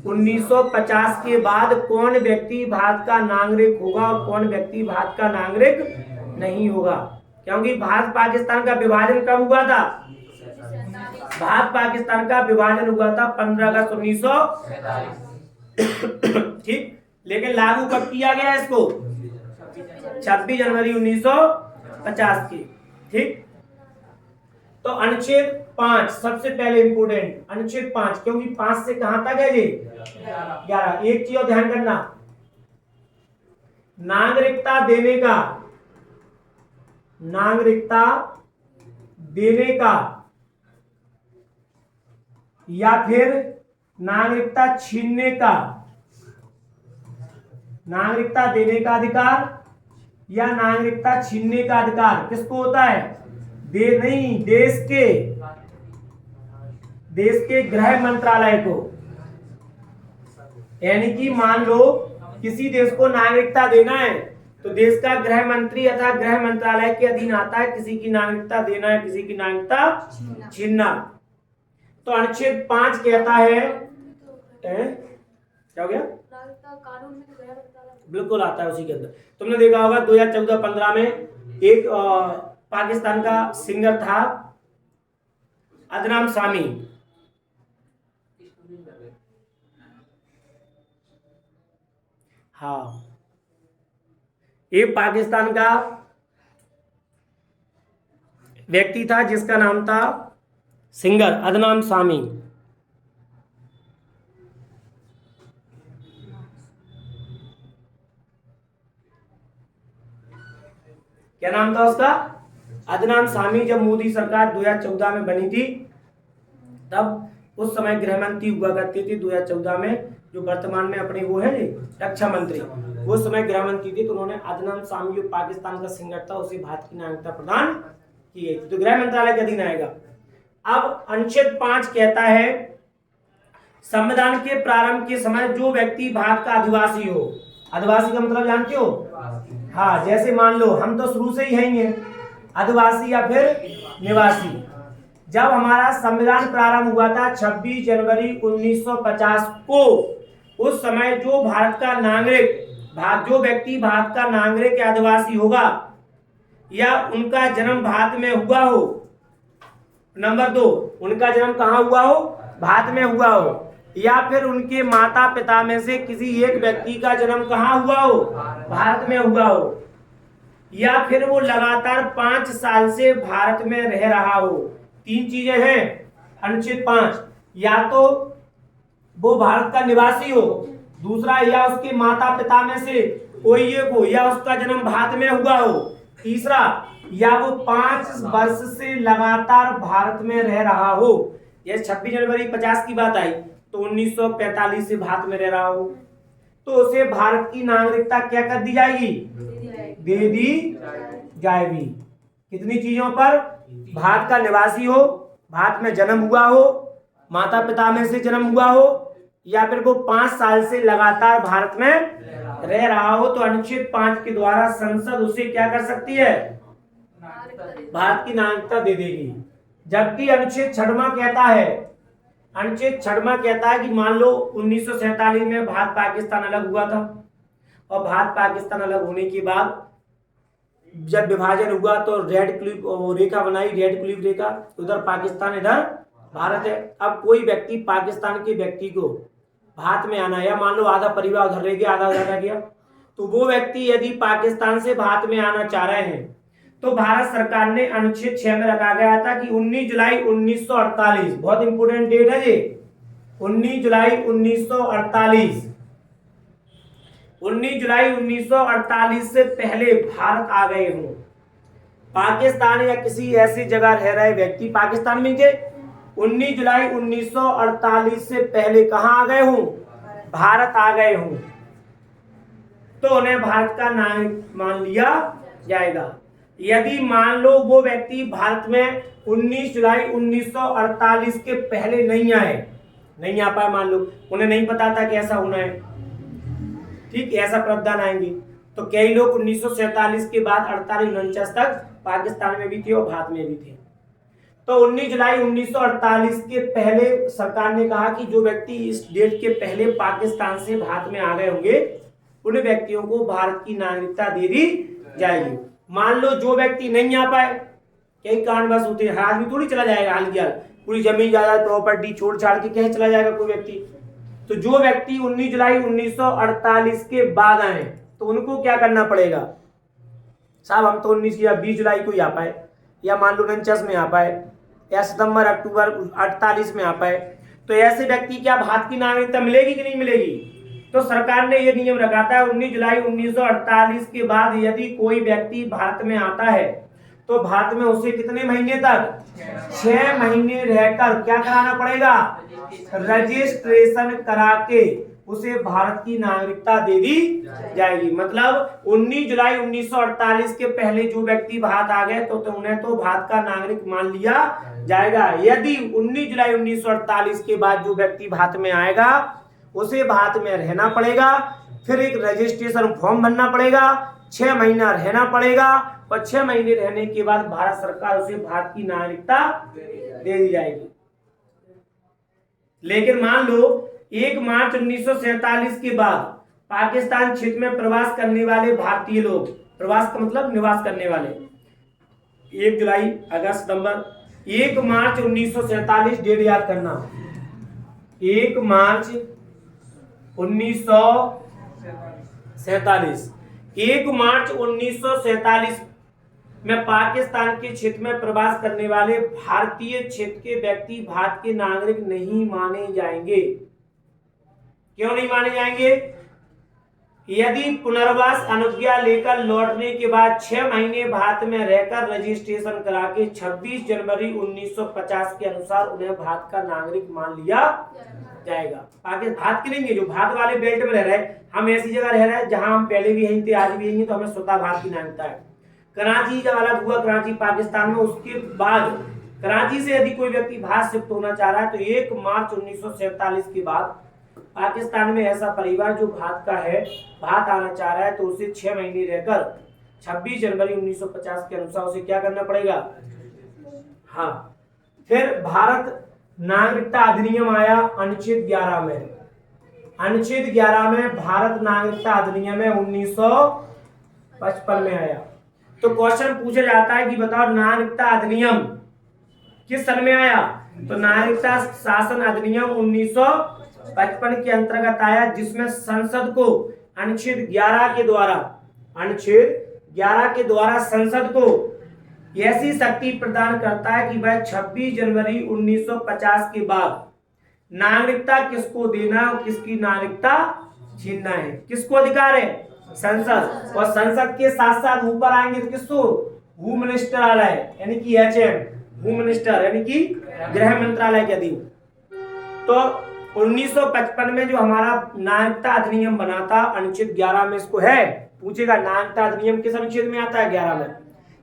1950 के बाद कौन व्यक्ति भारत का नागरिक होगा और कौन व्यक्ति भारत का नागरिक नहीं होगा? क्योंकि भारत पाकिस्तान का विभाजन कब हुआ था? भारत पाकिस्तान का विभाजन हुआ था 15 अगस्त 1947, ठीक। लेकिन लागू कब किया गया इसको? 26 जनवरी 1950 की, ठीक। तो अनुच्छेद 5 सबसे पहले इंपोर्टेंट, अनुच्छेद 5, क्योंकि 5 से कहां तक है जी? 11। एक चीज और ध्यान करना, नागरिकता देने का या फिर नागरिकता छीनने का, नागरिकता देने का अधिकार या नागरिकता छीनने का अधिकार किसको होता है? देश के गृह मंत्रालय को। यानी कि मान लो किसी देश को नागरिकता देना है तो देश का गृह मंत्री अथवा गृह मंत्रालय के अधीन आता है किसी की नागरिकता देना है, किसी की नागरिकता छीनना। तो अनुच्छेद 5 कहता है, क्या हो गया? कानून में तो गृह मंत्रालय बिल्कुल आता है उसी के अंदर। तुमने देखा होगा 2014-15 में एक पाकिस्तान का सिंगर था अदनाम सामी, हाँ, एक पाकिस्तान का व्यक्ति था जिसका नाम था सिंगर अदनाम सामी। क्या नाम था उसका? अदनाम सामी। जब मोदी सरकार 2014 में बनी थी तब उस समय गृह मंत्री हुआ करती थी 2014 में, जो वर्तमान में अपने वो है रक्षा मंत्री, वो समय गृह मंत्री थे। तो उन्होंने अदनाम सामी जो पाकिस्तान का सिंगर था उसे भारत की नागरिकता प्रदान की गई थी, तो गृह मंत्रालय के अधीन आएगा। अब अनुच्छेद 5 कहता है संविधान के प्रारंभ के समय जो व्यक्ति भारत का अधिवासी हो, अधिवासी का मतलब जानते हो? हाँ, जैसे मान लो हम तो शुरू से ही हैं अधिवासी या फिर निवासी। जब हमारा संविधान प्रारंभ हुआ था 26 जनवरी 1950 को, उस समय जो भारत का नागरिक, जो व्यक्ति भारत का नागरिक या आदिवासी होगा या उनका जन्म भारत में हुआ हो, नंबर 2, उनका जन्म कहाँ हुआ हो? भारत में हुआ हो, या फिर उनके माता पिता में से किसी एक व्यक्ति का जन्म कहाँ हुआ हो? भारत में हुआ हो, या फिर वो लगातार 5 साल से भारत में रह रहा हो। 3 चीजें हैं अनुच्छेद 5, या तो वो भारत का निवासी हो, दूसरा या उसके माता पिता में से कोई एक हो, या उसका जन्म भारत में हुआ हो, तीसरा या वो 5 वर्ष से लगातार भारत में रह रहा हो। ये 26 जनवरी 50 की बात आई तो 1945 से भारत में रह रहा हो, तो उसे भारत की नागरिकता क्या कर दी जाएगी? दे दी जाएगी। कितनी चीजों पर? भारत का निवासी हो, भारत में जन्म हुआ हो, माता पिता में से जन्म हुआ हो, या फिर वो 5 साल से लगातार भारत में रह रहा हो, तो अनुच्छेद 5 के द्वारा संसद उसे क्या कर सकती है, भारत की नागरिकता दे देगी। जबकि अनुच्छेद 6वां कहता है, अनुच्छेद 6वां कहता है कि मान लो 1947 में भारत पाकिस्तान अलग हुआ था, और भारत पाकिस्तान अलग होने के बाद जब विभाजन हुआ तो रेड क्लिफ रेखा बनाई, रेड क्लिफ रेखा, उधर पाकिस्तान इधर भारत है। अब कोई व्यक्ति पाकिस्तान के व्यक्ति को भारत में आना है, या मान लो आधा परिवार उधर रह गया, आधा उधर रह गया, तो वो व्यक्ति यदि पाकिस्तान से भारत में आना चाह रहे हैं तो भारत सरकार ने अनुच्छेद 6 में रखा गया था कि 19 जुलाई 1948, बहुत इंपोर्टेंट डेट है ये, 19 जुलाई 1948, 19 जुलाई 1948 से पहले भारत आ गए हों, पाकिस्तान या किसी ऐसी जगह रह रहे व्यक्ति पाकिस्तान में थे, 19 जुलाई 1948 से पहले कहां आ गए हों, भारत आ गए हों, तो उन्हें भारत का नागरिक मान लिया जाएगा। यदि मान लो वो व्यक्ति भारत में 19 जुलाई 1948 के पहले नहीं आ पाए, मान लो उन्हें नहीं पता था कि ऐसा होना है, ठीक, ऐसा प्रावधान आएंगे, तो कई लोग 1947 के बाद 48-49 तक पाकिस्तान में भी थे और भारत में भी थे। तो 19 जुलाई 1948 के पहले सरकार ने कहा कि जो व्यक्ति इस डेट के पहले पाकिस्तान से भारत में आ गए होंगे उन व्यक्तियों को भारत की नागरिकता दे दी जाएगी। मान लो जो व्यक्ति नहीं आ पाए, कई कारणवश होते हैं, आदमी थोड़ी चला जाएगा हाल की हाल, पूरी जमीन जायदाद प्रॉपर्टी छोड़ छाड़ के कहीं चला जाएगा कोई व्यक्ति। तो जो व्यक्ति 19 जुलाई 1948 के बाद आए तो उनको क्या करना पड़ेगा, साहब हम तो 19 या 20 जुलाई को ही आ पाए, या मान लो 49 में आ पाए, या सितंबर अक्टूबर 48 में आ पाए, तो ऐसे व्यक्ति क्या भारत की नागरिकता मिलेगी कि नहीं मिलेगी। तो सरकार ने यह नियम रखा था 19 जुलाई 1948 के बाद यदि कोई व्यक्ति भारत में आता है तो भारत में उसे कितने महीने तक, 6 महीने रहकर क्या कराना पड़ेगा, रजिस्ट्रेशन करा के उसे भारत की नागरिकता दे दी जाएगी। मतलब 19 जुलाई 1948 के पहले जो व्यक्ति भारत आ गए तो उन्हें तो भारत का नागरिक मान लिया जाएगा। यदि 19 जुलाई 1948 के बाद जो व्यक्ति भारत में आएगा उसे भारत में रहना पड़ेगा, फिर एक रजिस्ट्रेशन फॉर्म भरना पड़ेगा, 6 महीना रहना पड़ेगा, और 6 महीने रहने के बाद भारत सरकार उसे भारत की नागरिकता दे दी जाएगी। लेकिन मान लो 1 मार्च 1947 के बाद पाकिस्तान क्षेत्र में प्रवास करने वाले भारतीय लोग, प्रवास का मतलब निवास करने वाले, 1 जुलाई, अगस्त, सितंबर, 1 मार्च 1947 डेट याद करना, 1 मार्च 1947, 1 मार्च 1947 में पाकिस्तान के क्षेत्र में प्रवास करने वाले भारतीय क्षेत्र के व्यक्ति भारत के नागरिक नहीं माने जाएंगे। क्यों नहीं माने जाएंगे? यदि पुनर्वास अनुज्ञा लेकर लौटने के बाद 6 महीने भारत में रहकर रजिस्ट्रेशन करा के 26 जनवरी 1950 के अनुसार उन्हें भारत का नागरिक मान लिया जाएगा। आगे भारत के नहीं, जो भारत वाले बेल्ट में रह रहे हैं, हम ऐसी जगह रह रहे हैं जहां हम पहले भी यहीं थे, आज भी यहीं, तो हमें स्वतः भारत की नागरिकता है। कराची जब अलग हुआ, कराची पाकिस्तान में, उसके बाद कराची से यदि कोई व्यक्ति भारत शिफ्ट होना चाह रहा है तो 1 मार्च 1947 के बाद पाकिस्तान में ऐसा परिवार जो भारत का है, भारत आना चाह रहा है, तो उसे 6 महीने रहकर 26 जनवरी 1950 के अनुसार उसे क्या करना पड़ेगा। हाँ, फिर भारत नागरिकता अधिनियम आया अनुच्छेद 11 में, अनुच्छेद 11 में भारत नागरिकता अधिनियम है 1955 में आया। तो क्वेश्चन पूछा जाता है कि बताओ नागरिकता अधिनियम किस सन में आया, तो नागरिकता शासन अधिनियम 1955 के अंतर्गत आया, जिसमें संसद को अनुच्छेद 11 के द्वारा, अनुच्छेद 11 के द्वारा संसद को ऐसी शक्ति प्रदान करता है कि वह 26 जनवरी 1950 के बाद नागरिकता किसको देना और किसकी नागरिकता छीनना है, किसको अधिकार है, संसद। और संसद के साथ साथ ऊपर आएंगे तो किसको, होम मिनिस्टरालय यानी कि HM, होम मिनिस्टर यानी कि गृह मंत्रालय के अधीन। तो 1955 में जो हमारा नागरिकता अधिनियम बना था अनुच्छेद 11 में इसको है, पूछेगा नागरिकता अधिनियम किस अनुच्छेद में आता है, 11 में।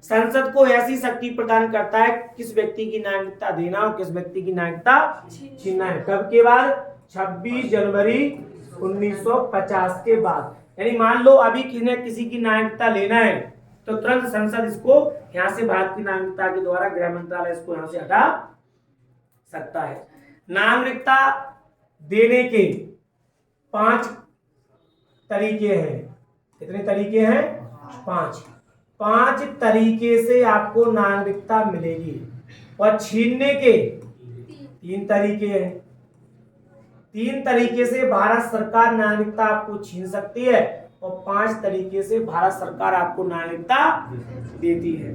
संसद को ऐसी शक्ति प्रदान करता है किस व्यक्ति की नागरिकता देना और किस व्यक्ति की नागरिकता छीनना है। कब के बाद? 26 जनवरी 1950 के बाद। यानी मान लो अभी किसी की नागरिकता लेना है तो तुरंत संसद इसको यहाँ से भारत की नागरिकता के द्वारा गृह मंत्रालय इसको यहाँ से हटा सकता है। नागरिकता देने के 5 तरीके हैं। कितने तरीके हैं? 5 तरीके से आपको नागरिकता मिलेगी और छीनने के 3 तरीके हैं। 3 तरीके से भारत सरकार नागरिकता आपको छीन सकती है और 5 तरीके से भारत सरकार आपको नागरिकता देती है।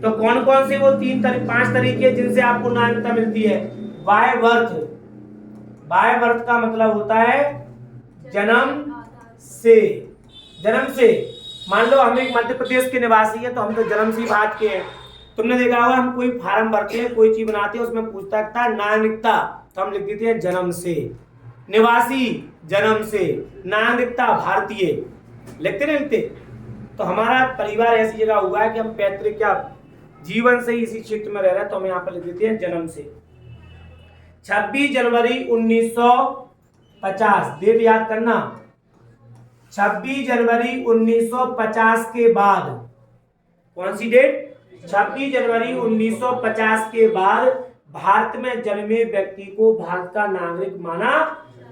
तो कौन कौन से वो 5 तरीके जिनसे आपको नागरिकता मिलती है? By birth. बाय बर्थ का मतलब होता है जन्म से। जन्म से मान लो हम एक मध्य प्रदेश के निवासी है तो हम तो जन्म से भारत के हैं। तुमने देखा होगा हम कोई फार्म भरते हैं, कोई चीज बनाते हैं, उसमें पूछता था नागरिकता, तो हम लिख देते हैं जन्म से। निवासी जन्म से, नागरिकता भारतीय, लिखते नहीं लिखते? तो हमारा परिवार ऐसी जगह हुआ है कि हम पैतृक या जीवन से इसी क्षेत्र में रह रहे हैं तो हम यहाँ पर लिख देते हैं जन्म से। 26 जनवरी 1950 डेट याद करना। 26 जनवरी 1950 के बाद कौन सी डेट? 26 जनवरी 1950 के बाद भारत में जन्मे व्यक्ति को भारत का नागरिक माना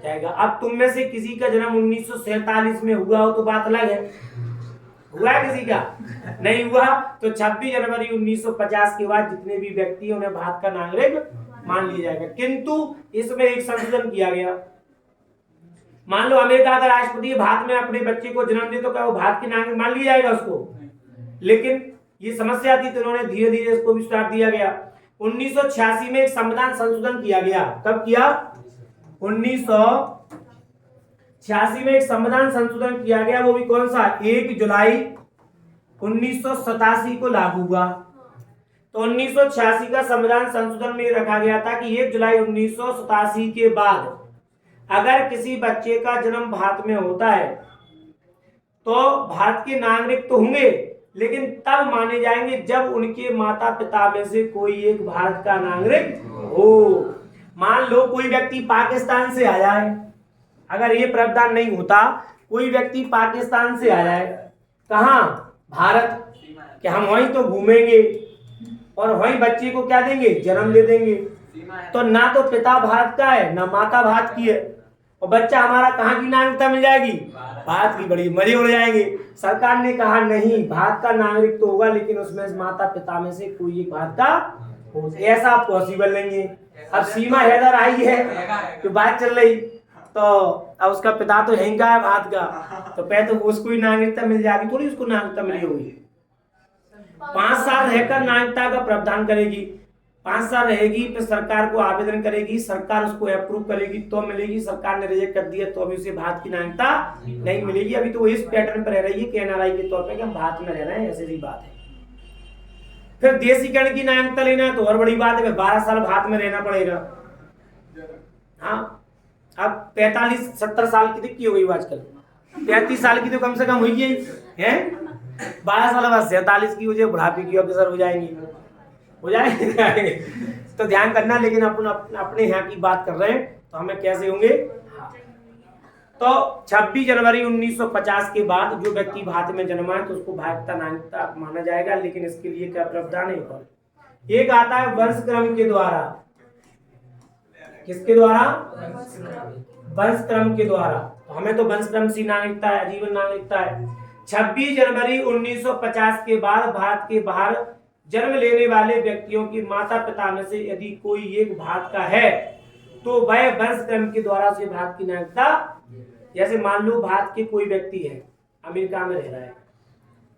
जाएगा। अब तुम में से किसी का जन्म 1947 में हुआ हो तो बात अलग है। हुआ है किसी का? नहीं हुआ तो 26 जनवरी 1950 के बाद जितने भी व्यक्ति हैं उन्हें भारत का नागरिक मान लिया जाएगा। किंतु इसमें एक संशोधन किया गया। मान लो अमेरिका का राष्ट्रपति भारत में अपने बच्चे को जन्म दे तो क्या वो भारत के नागरिक मान लिया जाएगा उसको? लेकिन ये समस्या थी तो उन्होंने धीरे धीरे इसको विस्तार दिया गया। 1986 में एक संविधान संशोधन किया गया। कब किया? 1986 में एक संविधान संशोधन किया गया। वो भी कौन सा? 1 जुलाई 1987 को लागू हुआ। तो 1986 का संविधान संशोधन में रखा गया था कि 1 जुलाई 1987 के बाद अगर किसी बच्चे का जन्म भारत में होता है तो भारत के नागरिक तो होंगे लेकिन तब माने जाएंगे जब उनके माता पिता में से कोई एक भारत का नागरिक हो। मान लो कोई व्यक्ति पाकिस्तान से आया है, अगर ये प्रावधान नहीं होता, कोई व्यक्ति पाकिस्तान से आया है, कहाँ? भारत, कि हम वहीं तो घूमेंगे और वहीं बच्चे को क्या देंगे? जन्म दे देंगे। तो ना तो पिता भारत का है ना माता भारत की है और बच्चा हमारा कहाँ की नागरिकता मिल जाएगी? भारत की। बड़ी मजे उड़ जाएंगे। सरकार ने कहा नहीं, भारत का नागरिक तो होगा लेकिन उसमें माता पिता में से कोई एक भारत का हो। ऐसा पॉसिबल नहीं है। अब सीमा हैदर आई है तो बात चल रही तो अब उसका पिता तो यहीं का है भारत का, तो पहले तो उसको ही नागरिकता मिल जाएगी, थोड़ी उसको नागरिकता मिली होगी। 5 साल रहकर नागरिकता का प्रावधान करेगी। 5 साल रहेगी फिर सरकार को आवेदन करेगी, सरकार उसको अप्रूव करेगी तो मिलेगी। सरकार ने रिजेक्ट कर दिया तो अभी उसे भारत की नागरिकता नहीं मिलेगी। अभी तो वो इस पैटर्न पर रह रही है कि एनआरआई के तौर पे कि हम भारत में रह रहे हैं, ऐसी बात है। फिर देशीकरण की नागरिकता लेना है तो और बड़ी बात है, 12 साल भारत में रहना पड़ेगा। हाँ, अब 45-70 साल की हो गई आजकल, 33 साल की तो कम से कम हुई है। 12 साल बाद 47 की हो जाए, बुढ़ापे की अग्रसर हो जाएंगी, हो जाएंगे। तो ध्यान करना। लेकिन अपन अपने यहाँ की बात कर रहे हैं तो हमें कैसे होंगे? तो 26 जनवरी 1950 के बाद जो व्यक्ति भारत में जन्मा है तो उसको भारत का नागरिकता माना जाएगा। लेकिन इसके लिए क्या प्रावधान है? एक आता है वंशक्रम के द्वारा। किसके द्वारा? वंशक्रम के द्वारा। तो हमें तो वंशक्रम से नागरिकता है, आजीवन नागरिकता है। 26 जनवरी 1950 के बाद भारत के बाहर जन्म लेने वाले व्यक्तियों की माता पिता में से यदि कोई एक भारत का है तो वह वंशक्रम के द्वारा से भारत की नागरिकता, जैसे मान लो भारत के कोई व्यक्ति है, अमेरिका में रह रहा है,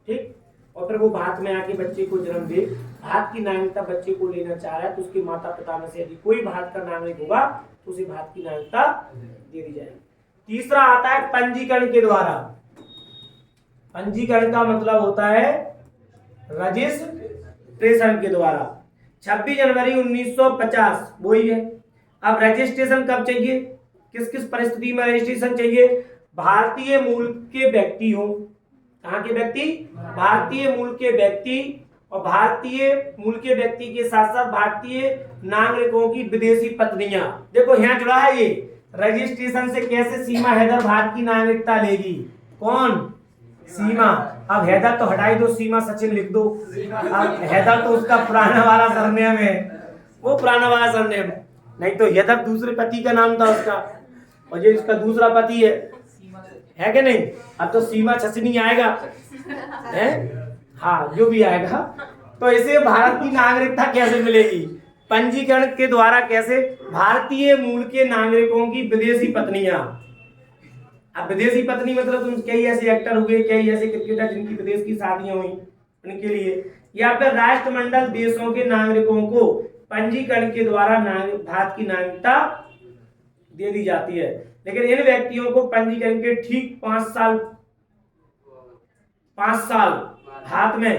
ठीक, और फिर वो भारत में आके बच्चे को जन्म दे, भारत की नागरिकता बच्चे को लेना चाह रहा है तो उसके माता पिता में से यदि कोई भारत का नागरिक होगा तो उसे भारत की नागरिकता दे दी जाएगी। तीसरा आता है पंजीकरण के द्वारा। पंजीकरण का मतलब होता है रजिस्ट्रेशन के द्वारा। 26 जनवरी 1950 वही है। अब रजिस्ट्रेशन कब चाहिए? किस किस परिस्थिति में रजिस्ट्रेशन चाहिए? भारतीय मूल के व्यक्ति हो। कहाँ के व्यक्ति? भारतीय मूल के व्यक्ति और भारतीय मूल के व्यक्ति के साथ साथ भारतीय नागरिकों की विदेशी पत्नियां। देखो यहाँ जुड़ा है ये, रजिस्ट्रेशन से कैसे सीमा हैदर भारत की नागरिकता लेगी। कौन? सीमा। अब हैदर तो हटाई दो, सीमा सचिन लिख दो। अब हैदर तो उसका पुराना वाला सरनेम है, वो पुराना वाला सरनेम, नहीं तो हैदर दूसरे पति का नाम था उसका, और ये इसका दूसरा पति है कि नहीं। अब तो सीमा सचिन आएगा है, हाँ जो भी आएगा। तो इसे भारत की नागरिकता कैसे मिलेगी? पंजीकरण के द्वारा। कैसे? भारतीय मूल के नागरिकों की विदेशी पत्नियां। अब विदेशी पत्नी मतलब तुम कई ऐसे एक्टर हुए, कई ऐसे क्रिकेटर जिनकी विदेश की शादियां हुई, उनके लिए। या फिर राष्ट्रमंडल देशों के नागरिकों को पंजीकरण के द्वारा भारत की नागरिकता दे दी जाती है। लेकिन इन व्यक्तियों को पंजीकरण के ठीक 5 साल भारत में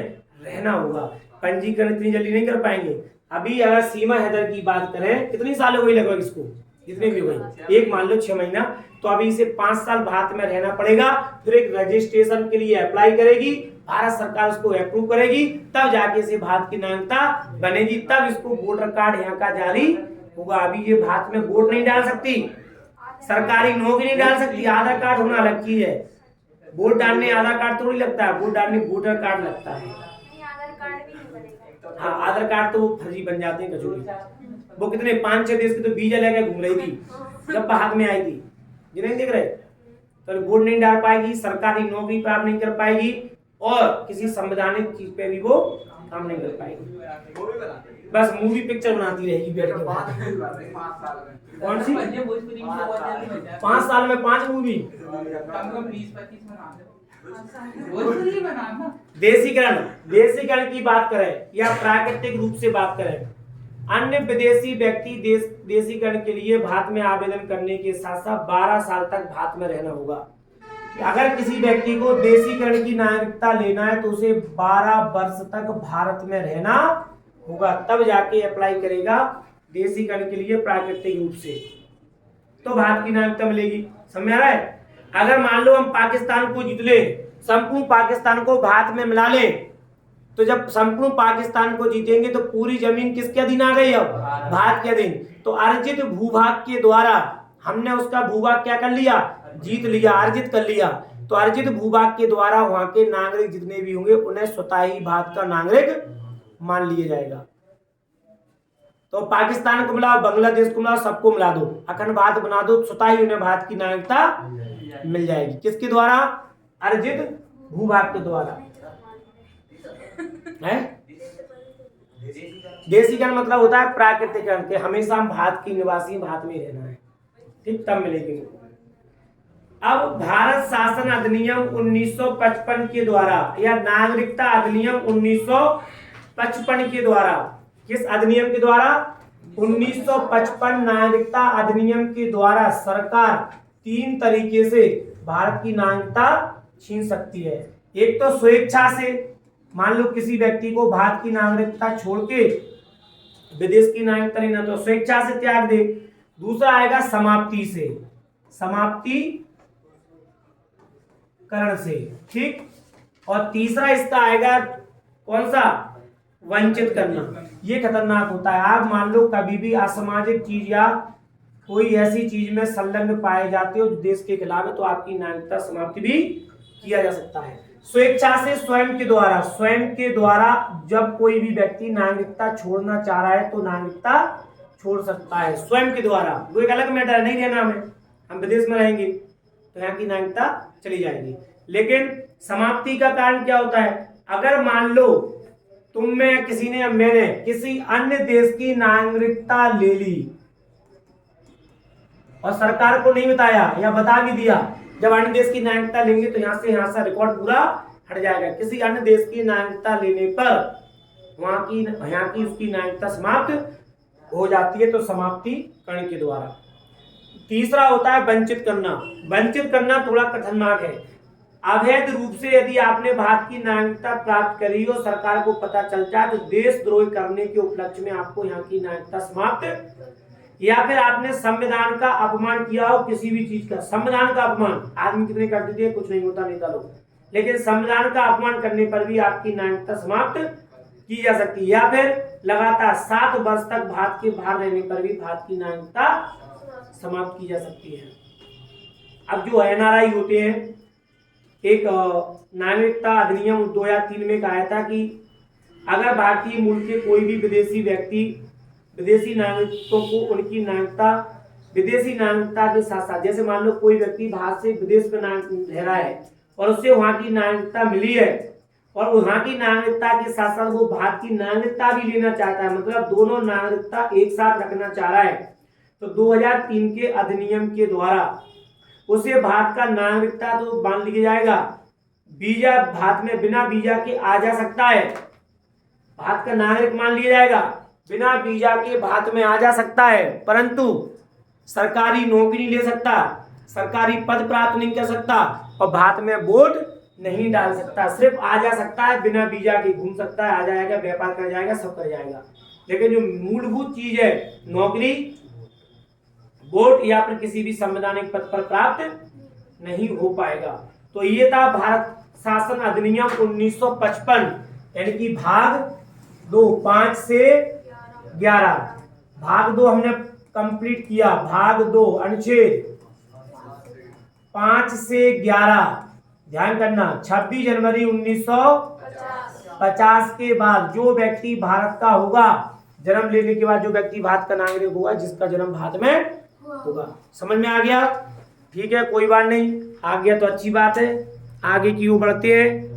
रहना होगा। पंजीकरण इतनी जल्दी नहीं कर पाएंगे। अभी अगर सीमा हैदर की बात करें, कितनी साल हो गई लगभग इसको, जितनी भी हुई, एक मान लो 6 महीना, तो अभी इसे 5 साल भारत में रहना पड़ेगा। फिर एक रजिस्ट्रेशन के लिए अप्लाई करेगी, भारत सरकार उसको अप्रूव करेगी, तब जाके इसे भारत की नागरिकता बनेगी, तब इसको वोटर कार्ड यहाँ का जारी होगा। अभी ये भारत में वोट नहीं डाल सकती, सरकारी नौकरी नहीं डाल सकती, आधार कार्ड होना अलग चीज है। वोट डालने आधार कार्ड थोड़ी लगता है, वोट डालने वोटर कार्ड लगता है। आधार कार्ड भी नहीं बनेगा। हाँ, आधार कार्ड तो वो फर्जी बन जाते हैं कचौड़ी। वो कितने 5-6 देश की तो वीजा लेके घूम रही थी जब हाथ में आई थी, ये नहीं देख रहे। तो वोट नहीं डाल पाएगी, सरकारी नौकरी प्राप्त नहीं कर पाएगी, और किसी संवैधानिक चीज पे भी वो काम नहीं कर पाएगी। बस मूवी पिक्चर बनाती रहेगी बैठ के बाहर। कौन सी? 5 साल में 5 मूवी। देशीकरण की बात करें या प्राकृतिक रूप से बात करें, अन्य विदेशी व्यक्ति देशीकरण के लिए भारत में आवेदन करने के साथ साथ 12 साल तक भारत में रहना होगा। अगर किसी व्यक्ति को देशीकरण की नागरिकता लेना है तो उसे 12 वर्ष तक भारत में रहना होगा, तब जाके अप्लाई करेगा देशीकरण के लिए प्राकृतिक रूप से, तो भारत की नागरिकता मिलेगी। समझ आ रहा है? अगर मान लो हम पाकिस्तान को जीत ले, संपूर्ण पाकिस्तान को भारत में मिला ले, तो जब संपूर्ण पाकिस्तान को जीतेंगे तो पूरी जमीन किसके अधीन आ गई? अब भारत के अधीन। तो अर्जित भूभाग के द्वारा हमने उसका भूभाग क्या कर लिया? जीत लिया, अर्जित कर लिया। तो अर्जित भूभाग के द्वारा वहां के नागरिक जितने भी होंगे उन्हें स्वतः ही भारत का नागरिक मान लिया जाएगा। तो पाकिस्तान को मिलाओ, बांग्लादेश को मिलाओ, सबको मिला दो, अखंड भारत बना दो, स्वतः ही उन्हें भारत की नागरिकता मिल जाएगी। किसके द्वारा? अर्जित भूभाग के द्वारा। है देशीकरण मतलब होता है प्राकृतिकरण के, हमेशा हम भारत की निवासी, भारत में रहना है, ठीक, तब मिलेगी। अब भारत शासन अधिनियम 1955 के द्वारा या नागरिकता अधिनियम 1955 के द्वारा, किस अधिनियम के द्वारा? 1955 नागरिकता अधिनियम के द्वारा सरकार 3 तरीके से भारत की नागरिकता छीन सकती है। एक तो स्वेच्छा से, मान लो किसी व्यक्ति को भारत की नागरिकता छोड़ के विदेश की नागरिकता लेना, तो स्वेच्छा से त्याग दे। दूसरा आएगा समाप्ति से, समाप्ति करण से, ठीक। और तीसरा इसका आएगा कौन सा? वंचित करना। ये खतरनाक होता है। आप मान लो कभी भी असामाजिक चीज या कोई ऐसी चीज में संलग्न पाए जाते हो जो देश के खिलाफ है, तो आपकी नागरिकता समाप्ति भी किया जा सकता है। स्वेच्छा से स्वयं के द्वारा जब कोई भी व्यक्ति नागरिकता छोड़ना चाह रहा है तो नागरिकता छोड़ सकता है स्वयं के द्वारा। वो एक अलग मैटर है, नहीं रहना हमें, हम विदेश में रहेंगे तो यहाँ की नागरिकता चली जाएगी। लेकिन समाप्ति का कारण क्या होता है? अगर मान लो तुम में किसी ने, मैंने किसी अन्य देश की नागरिकता ले ली और सरकार को नहीं बताया या बता भी दिया, जब अन्य देश की नागरिकता लेंगे तो यहाँ से रिकॉर्ड पूरा हट जाएगा। किसी अन्य देश की नागरिकता लेने पर यहाँ की उसकी नागरिकता समाप्त हो जाती है, तो समाप्ति करण के द्वारा। तीसरा होता है वंचित करना। वंचित करना थोड़ा खतरनाक है। अवैध रूप से यदि आपने भारत की नागरिकता प्राप्त करी हो, सरकार को पता चलता है, तो देशद्रोह करने के उपलक्ष्य में आपको यहाँ की नागरिकता समाप्त, या फिर आपने संविधान का अपमान किया हो, किसी भी चीज का संविधान का अपमान, आदमी कितने कर देते हैं, कुछ नहीं होता नेता लोग, लेकिन संविधान का अपमान करने पर भी आपकी नागरिकता समाप्त की जा सकती है, या फिर लगातार 7 वर्ष तक भारत के बाहर रहने पर भी भारत की नागरिकता समाप्त की जा सकती है। अब जो NRI होते हैं, एक नागरिकता अधिनियम 2003 में कहा था कि अगर भारतीय मूल के कोई भी विदेशी व्यक्ति विदेशी नागरिकों को उनकी नागरिकता विदेशी नागरिकता के साथ साथ, जैसे मान लो कोई व्यक्ति बाहर से विदेश में रह रहा है और उससे वहां की नागरिकता मिली है और वहां की नागरिकता के साथ साथ वो भारत की नागरिकता भी लेना चाहता है, मतलब दोनों नागरिकता एक साथ रखना चाह रहा है, तो 2003 के अधिनियम के द्वारा उसे भारत का नागरिकता तो मान लिया जाएगा, वीजा भारत में बिना वीजा के आ जा सकता है, भारत का नागरिक मान लिया जाएगा, बिना वीजा के भारत में आ जा सकता है, परंतु सरकारी नौकरी नहीं ले सकता, सरकारी पद प्राप्त नहीं कर सकता और भारत में वोट नहीं डाल सकता, सिर्फ आ जा सकता है, बिना वीजा के घूम सकता है, आ जाएगा, व्यापार कर जाएगा, सब कर जाएगा, लेकिन जो मूलभूत चीज है नौकरी, वोट या फिर किसी भी संवैधानिक पद पर प्राप्त नहीं हो पाएगा। तो ये था भारत शासन अधिनियम 1955, यानी कि भाग 2 5 से 11। भाग 2 हमने कंप्लीट किया, भाग 2 अनुच्छेद 5 से 11। ध्यान करना, 26 जनवरी 1950 के बाद जो व्यक्ति भारत का होगा, जन्म लेने के बाद जो व्यक्ति भारत का नागरिक होगा, जिसका जन्म भारत में होगा। समझ में आ गया? ठीक है, कोई बात नहीं, आ गया तो अच्छी बात है। आगे की ओर बढ़ते हैं।